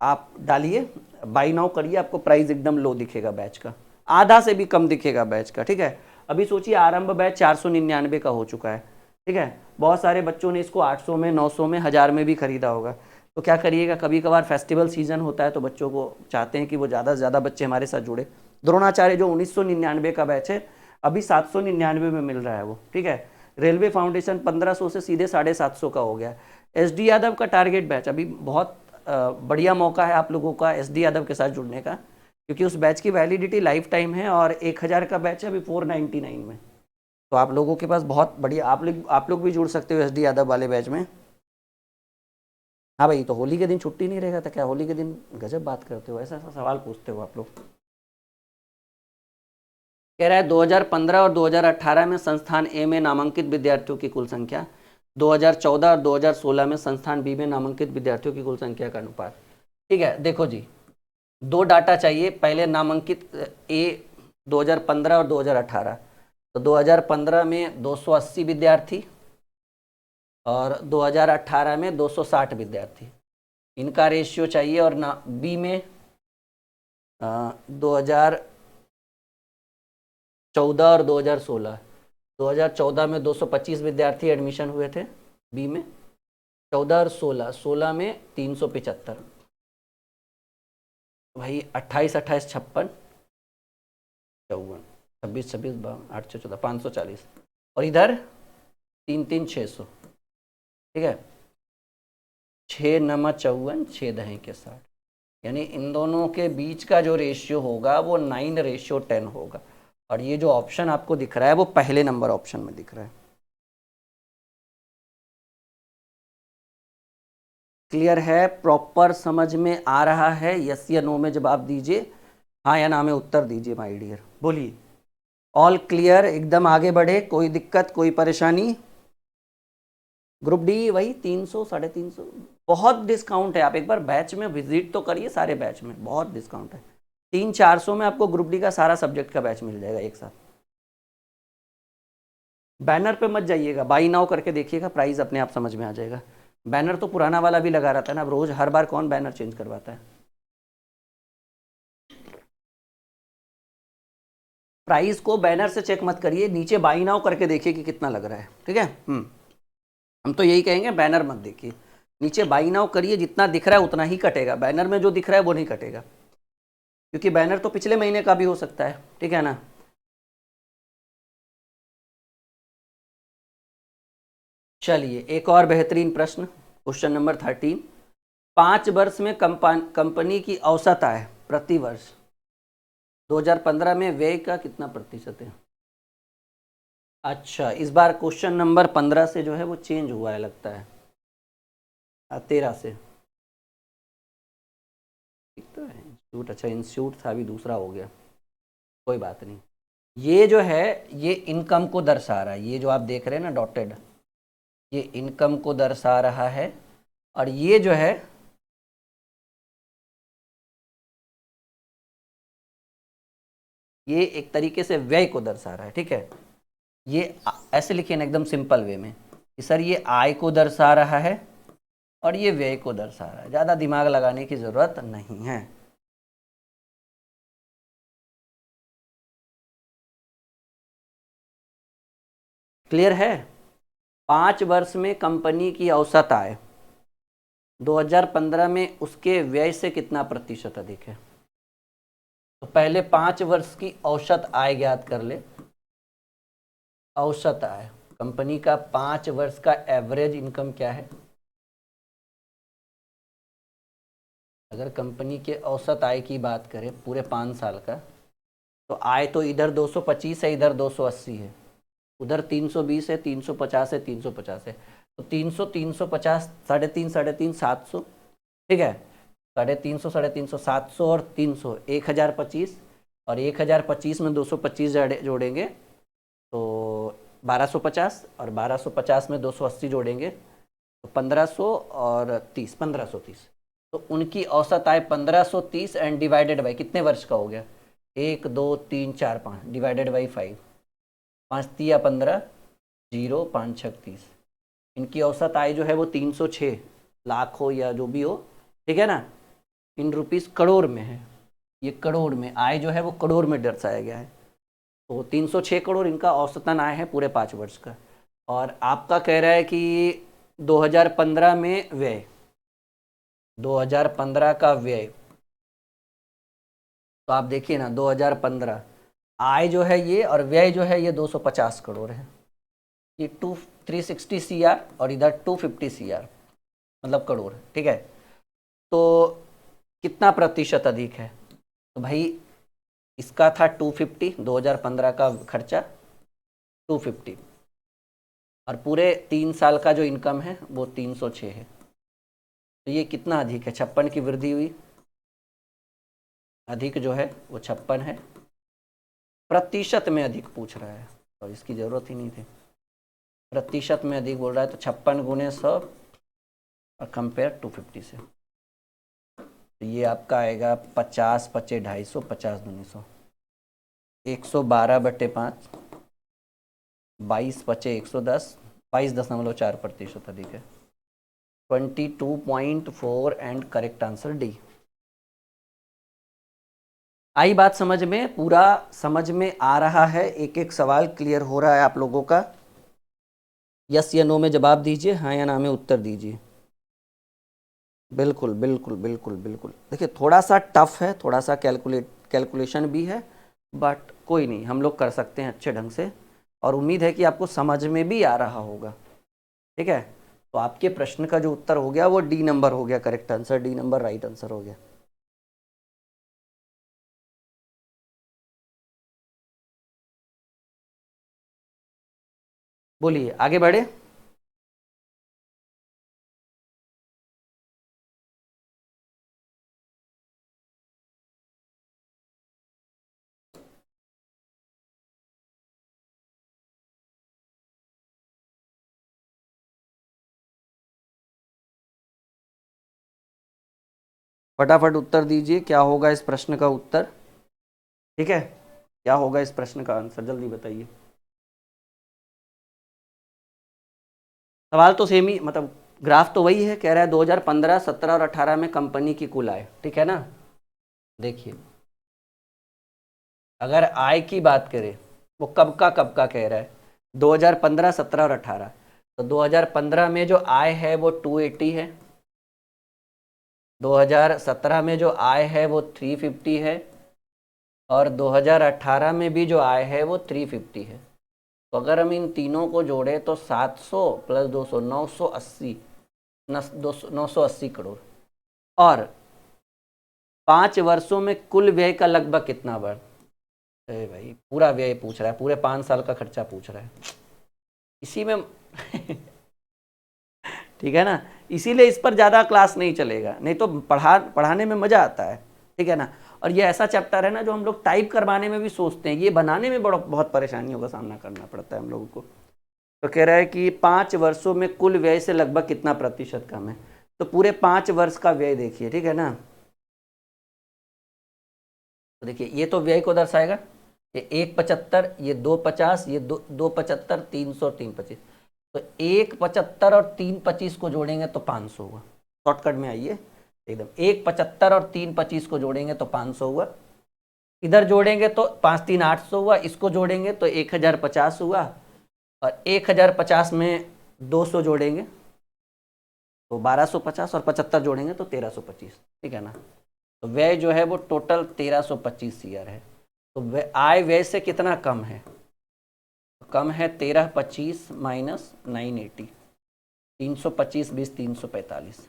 आप डालिए, बाई नाउ करिए, आपको प्राइस एकदम लो दिखेगा बैच का, आधा से भी कम दिखेगा बैच का, ठीक है। अभी सोचिए आरंभ बैच 499 का हो चुका है, ठीक है। बहुत सारे बच्चों ने इसको 800 में, 900 में, 1000 में भी खरीदा होगा। तो क्या करिएगा, कभी कभार फेस्टिवल सीजन होता है तो बच्चों को चाहते हैं कि वो ज़्यादा से ज़्यादा बच्चे हमारे साथ जुड़े। द्रोणाचार्य जो 1999 का बैच है अभी 799 में मिल रहा है वो, ठीक है। रेलवे फाउंडेशन 1500 से सीधे 750 का हो गया। SD यादव का टारगेट बैच अभी बहुत बढ़िया मौका है आप लोगों का SD यादव के साथ जुड़ने का, क्योंकि उस बैच की वैलिडिटी लाइफ टाइम है, और 1000 का बैच है अभी 499 में। तो आप लोगों के पास बहुत बढ़िया, आप लोग भी जुड़ सकते हो SD यादव वाले बैच में। हाँ भाई, तो होली के दिन छुट्टी नहीं रहेगा तो क्या, होली के दिन गजब बात करते हो, ऐसा ऐसा सवाल पूछते हो आप लोग। कह रहा है 2015 और 2018 में संस्थान ए में नामांकित विद्यार्थियों की कुल संख्या, 2014 और 2016 में संस्थान बी में नामांकित विद्यार्थियों की कुल संख्या का अनुपात। ठीक है, देखो जी, दो डाटा चाहिए, पहले नामांकित ए 2015 और 2018। तो 2015 में 280 विद्यार्थी और 2018 में 260 विद्यार्थी। इनका रेशियो चाहिए। और ना बी में 2014 और 2016, 2014 में 225 विद्यार्थी एडमिशन हुए थे बी में, 14 और 16 में 375, भाई 28 28 56 54 26 26 8 14 540, और इधर 3 3 600, ठीक है। 6 नमा 54, 6 दहें के 60, यानी इन दोनों के बीच का जो रेशियो होगा वो 9:10 होगा। और ये जो ऑप्शन आपको दिख रहा है वो पहले नंबर ऑप्शन में दिख रहा है। क्लियर है? प्रॉपर समझ में आ रहा है? यस या नो में जवाब दीजिए, हाँ या ना में उत्तर दीजिए माय डियर। बोलिए, ऑल क्लियर? एकदम आगे बढ़े, कोई दिक्कत कोई परेशानी? ग्रुप डी वही 300 350, बहुत डिस्काउंट है। आप एक बार बैच में विजिट तो करिए, सारे बैच में बहुत डिस्काउंट है। 300-400 में आपको ग्रुप डी का सारा सब्जेक्ट का बैच मिल जाएगा एक साथ। बैनर पे मत जाइएगा, बाई नाउ करके देखिएगा, प्राइस अपने आप समझ में आ जाएगा। बैनर तो पुराना वाला भी लगा रहता है ना, अब रोज हर बार कौन बैनर चेंज करवाता है। प्राइस को बैनर से चेक मत करिए, नीचे बाई नाउ करके देखिए कि कितना लग रहा है, ठीक है। हम तो यही कहेंगे, बैनर मत देखिए, नीचे बाई नाउ करिए, जितना दिख रहा है उतना ही कटेगा, बैनर में जो दिख रहा है वो नहीं कटेगा, क्योंकि बैनर तो पिछले महीने का भी हो सकता है, ठीक है ना। चलिए एक और बेहतरीन प्रश्न, क्वेश्चन नंबर 13। 5 वर्ष में कंपनी की औसत आय प्रति वर्ष 2015 में व्यय का कितना प्रतिशत है? अच्छा, इस बार क्वेश्चन नंबर 15 से जो है वो चेंज हुआ है लगता है, 13 से। ठीक तो है इंस्टीट्यूट, अच्छा इंस्टीट्यूट था, अभी दूसरा हो गया, कोई बात नहीं। ये जो है ये इनकम को दर्शा रहा है, ये जो आप देख रहे हैं ना डॉटेड, ये इनकम को दर्शा रहा है, और ये जो है ये एक तरीके से व्यय को दर्शा रहा है, ठीक है। ये ऐसे लिखिए ना एकदम सिंपल वे में कि सर ये आय को दर्शा रहा है और ये व्यय को दर्शा रहा है, ज़्यादा दिमाग लगाने की ज़रूरत नहीं है। क्लियर है? 5 वर्ष में कंपनी की औसत आय 2015 में उसके व्यय से कितना प्रतिशत अधिक है? तो पहले 5 वर्ष की औसत आय ज्ञात कर ले। औसत आय कंपनी का 5 वर्ष का एवरेज इनकम क्या है? अगर कंपनी के औसत आय की बात करें पूरे 5 साल का, तो आय तो इधर 225 है, इधर 280 है, उधर 320 है, 350 है, 350 है, तो 300 350 350 350 700, ठीक है। 350 350 700 और 300 1025, और 1025 में 225 जोड़ेंगे तो 1250, और 1250 में 280 जोड़ेंगे तो 1500 और 30 1530, तो उनकी औसत आय 1530 एंड डिवाइडेड बाई कितने वर्ष का हो गया? 1 2 3 4 5 डिवाइडेड बाई 5, 5 तिया 15, 0 5 6 30। इनकी औसत आय जो है वो 306 लाख हो या जो भी हो, ठीक है ना, इन रुपीस करोड़ में है। ये करोड़ में आय जो है वो करोड़ में दर्शाया गया है, तो 306 करोड़ इनका औसतन आय है पूरे 5 वर्ष का। और आपका कह रहा है कि 2015 में व्यय, 2015 का व्यय, तो आप देखिए ना 2015 आय जो है ये और व्यय जो है ये 250 करोड़ है, ये 360 CR और इधर 250 CR, मतलब करोड़, ठीक है। तो कितना प्रतिशत अधिक है? तो भाई इसका था 250, 2015 का खर्चा 250, और पूरे 3 साल का जो इनकम है वो 306 है, तो ये कितना अधिक है? 56 की वृद्धि हुई, अधिक जो है वो 56 है, प्रतिशत में अधिक पूछ रहा है, और इसकी ज़रूरत ही नहीं थी, प्रतिशत में अधिक बोल रहा है, तो 56 गुने 100 और कंपेयर 250 से, तो ये आपका आएगा 50 पचे 250, 50 दूनी 100, 112/5, 22 पचे 110, 22.4% अधिक है। 22.4 एंड करेक्ट आंसर डी। आई बात समझ में? पूरा समझ में आ रहा है? एक एक सवाल क्लियर हो रहा है आप लोगों का? यस या नो में जवाब दीजिए, हाँ या ना में उत्तर दीजिए। बिल्कुल बिल्कुल बिल्कुल बिल्कुल। देखिए थोड़ा सा टफ है, थोड़ा सा कैलकुलेशन भी है, बट कोई नहीं, हम लोग कर सकते हैं अच्छे ढंग से, और उम्मीद है कि आपको समझ में भी आ रहा होगा। ठीक है, तो आपके प्रश्न का जो उत्तर हो गया वो डी नंबर हो गया, correct answer D number right answer हो गया। बोलिए आगे बढ़े। फटाफट उत्तर दीजिए, क्या होगा इस प्रश्न का उत्तर? ठीक है, क्या होगा इस प्रश्न का आंसर, जल्दी बताइए। सवाल तो सेम ही, मतलब ग्राफ तो वही है, कह रहा है 2015, 17 और 18 में कंपनी की कुल आय, ठीक है ना। देखिए अगर आय की बात करें, वो कब का कह रहा है, 2015, 17 और 18। तो 2015 में जो आय है वो 280 है, 2017 में जो आय है वो 350 है, और 2018 में भी जो आय है वो 350 है। तो अगर हम इन तीनों को जोड़े तो 700 प्लस 200 980, 980 करोड़। और 5 वर्षों में कुल व्यय का लगभग कितना बढ़, अरे भाई पूरा व्यय पूछ रहा है, पूरे 5 साल का खर्चा पूछ रहा है इसी में ठीक है ना, इसीलिए इस पर ज़्यादा क्लास नहीं चलेगा, नहीं तो पढ़ाने में मज़ा आता है। ठीक है ना, और ये ऐसा चैप्टर है ना जो हम लोग टाइप करवाने में भी सोचते हैं, ये बनाने में बहुत परेशानियों का सामना करना पड़ता है हम लोगों को। तो कह रहा है कि 5 वर्षों में कुल व्यय से लगभग कितना प्रतिशत कम है। तो पूरे 5 वर्ष का व्यय देखिए, ठीक है ना। तो देखिए ये तो व्यय को दर्शाएगा, ये 175, ये 250, ये 275, 300, 325। तो 175 और 325 को जोड़ेंगे तो 500 हुआ। शॉर्टकट में आइए एकदम, 175 और 325 को जोड़ेंगे तो 500 हुआ, इधर जोड़ेंगे तो 5 3 800 हुआ, इसको जोड़ेंगे तो 1050 हुआ, और 1050 में 200 जोड़ेंगे तो 1250, और 75 जोड़ेंगे तो 1325। ठीक है ना, तो व्यय जो है वो टोटल 1325 CR है। तो आय व्यय से कितना कम है, तो कम है 1325 माइनस 980, 325 20 345,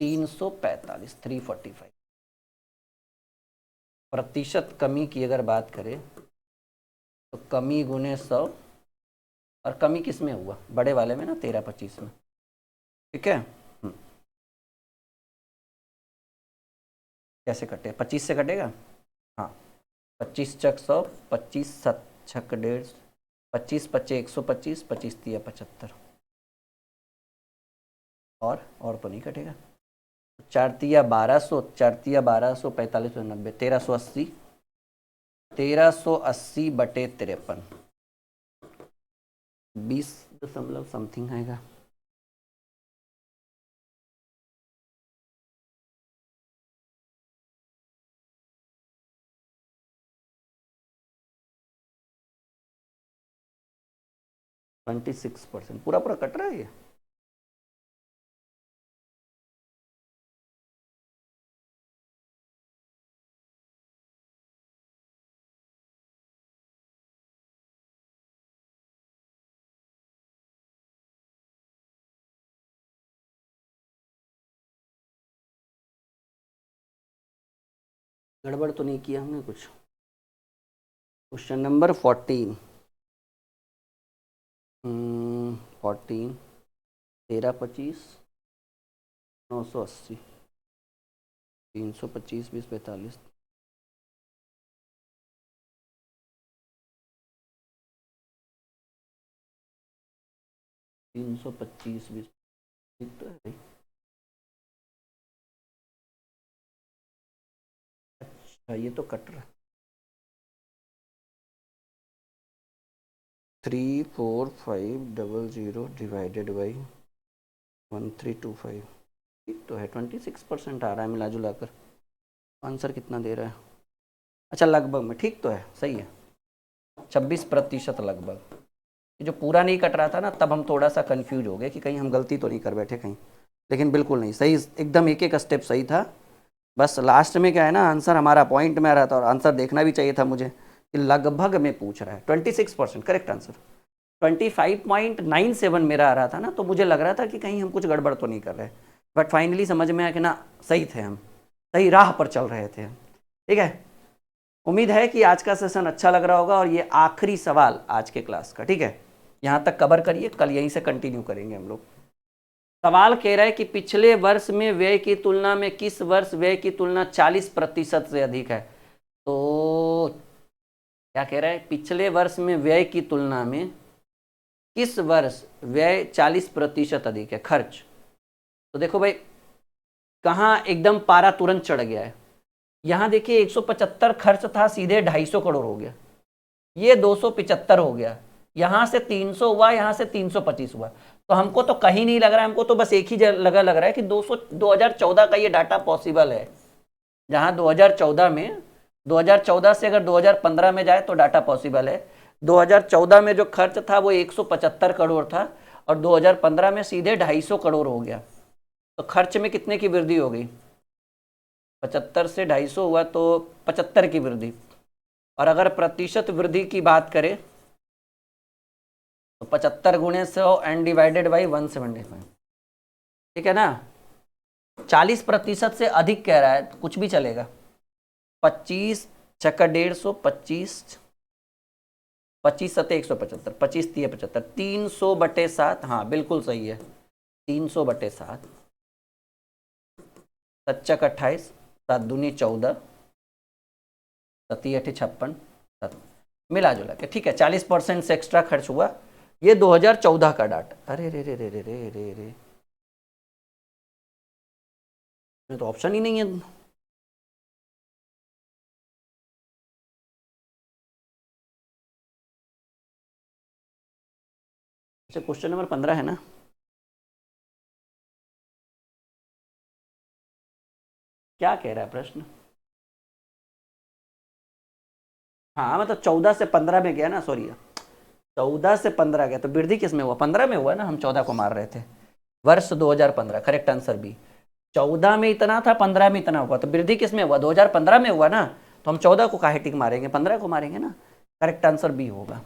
345 345। प्रतिशत कमी की अगर बात करें तो कमी गुने 100, और कमी किस में हुआ, बड़े वाले में ना, 1325 में। ठीक है, कैसे कटे, 25 से कटेगा, हाँ। 25 चक 100, 25 7 छक 150, 25 25 125, 25 3 75। और तो नहीं कटेगा। 4 3 1200, 4 3 1200, 45 90, 1380, 1380/53, 20 दशमलव समथिंग आएगा। ट्वेंटी 26%, पूरा पूरा कट रहा है ये। गड़बड़ तो नहीं किया हमने कुछ। क्वेश्चन नंबर 14, 14, 1325, 980, 325 20 45, 325 20, ठीक तो है भाई। अच्छा ये तो कट रहा है, 3450 डिवाइडेड बाई 1325 ठीक तो है, 26% आ रहा है मिला जुला कर। आंसर कितना दे रहा है? अच्छा लगभग में ठीक तो है, सही है, 26% लगभग। ये जो पूरा नहीं कट रहा था ना, तब हम थोड़ा सा कंफ्यूज हो गए कि कहीं हम गलती तो नहीं कर बैठे कहीं, लेकिन बिल्कुल नहीं, सही एकदम, एक एक स्टेप सही था। बस लास्ट में क्या है ना, आंसर हमारा पॉइंट में आ रहा था, और आंसर देखना भी चाहिए था मुझे कि लगभग में पूछ रहा है। 26% करेक्ट आंसर। 25.97 मेरा आ रहा था ना, तो मुझे लग रहा था कि कहीं हम कुछ गड़बड़ तो नहीं कर रहे, बट फाइनली समझ में आया कि ना, सही थे हम, सही राह पर चल रहे थे हम। ठीक है, उम्मीद है कि आज का सेशन अच्छा लग रहा होगा, और ये आखिरी सवाल आज के क्लास का, ठीक है, यहाँ तक कवर करिए, कल यहीं से कंटिन्यू करेंगे हम लोग। सवाल कह रहा है कि पिछले वर्ष में व्यय की तुलना में किस वर्ष व्यय की तुलना 40% से अधिक है। तो क्या कह रहा है, पिछले वर्ष में व्यय की तुलना में किस वर्ष व्यय 40% अधिक है, खर्च। तो देखो भाई, कहाँ एकदम पारा तुरंत चढ़ गया है। यहाँ देखिए 175 खर्च था, सीधे 250 करोड़ हो गया, ये 275 हो गया, यहाँ से 300 हुआ, यहाँ से 325 हुआ। तो हमको तो कहीं नहीं लग रहा है, हमको तो बस एक ही जगह लग रहा है कि 2014 का ये डाटा पॉसिबल है, जहाँ 2014 से अगर 2015 में जाए तो डाटा पॉसिबल है। 2014 में जो खर्च था वो 175 करोड़ था, और 2015 में सीधे 250 करोड़ हो गया। तो खर्च में कितने की वृद्धि हो गई, 75 से 250 हुआ, तो 75 की वृद्धि। और अगर प्रतिशत वृद्धि की बात करें तो 75 गुणे 100 एंड डिवाइडेड बाई 175, ठीक है ना। 40% से अधिक कह रहा है तो कुछ भी चलेगा। 25 छक्का 150, 25 सत्ते 175, 25 तिये 75, 300/7, हाँ बिल्कुल सही है, 300/7, 7 28, 7 दूनी 14, 7 8 56, 7 मिला जुला के, ठीक है, 40% से एक्स्ट्रा खर्च हुआ। ये 2014 का डाटा। अरे रे रे रे रे रे रे रे, तो ऑप्शन ही नहीं है। अच्छा, क्वेश्चन नंबर 15 है ना। क्या कह रहा है प्रश्न? हाँ मतलब 14 से 15 में गया ना, सॉरी 14 से 15 गया, तो वृद्धि किस में हुआ, 15 में हुआ ना, हम 14 को मार रहे थे। वर्ष 2015, करेक्ट आंसर बी। 14 में इतना था, 15 में इतना हुआ, तो वृद्धि किस में हुआ, 2015 में हुआ ना, तो हम 14 को काहे टिक मारेंगे, 15 को मारेंगे ना। करेक्ट आंसर बी होगा।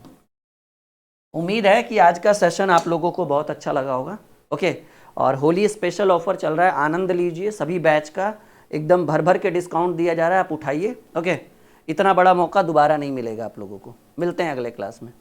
उम्मीद है कि आज का सेशन आप लोगों को बहुत अच्छा लगा होगा। ओके, और होली स्पेशल ऑफर चल रहा है, आनंद लीजिए, सभी बैच का एकदम भर भर के डिस्काउंट दिया जा रहा है, आप उठाइए। ओके, इतना बड़ा मौका दोबारा नहीं मिलेगा आप लोगों को। मिलते हैं अगले क्लास में।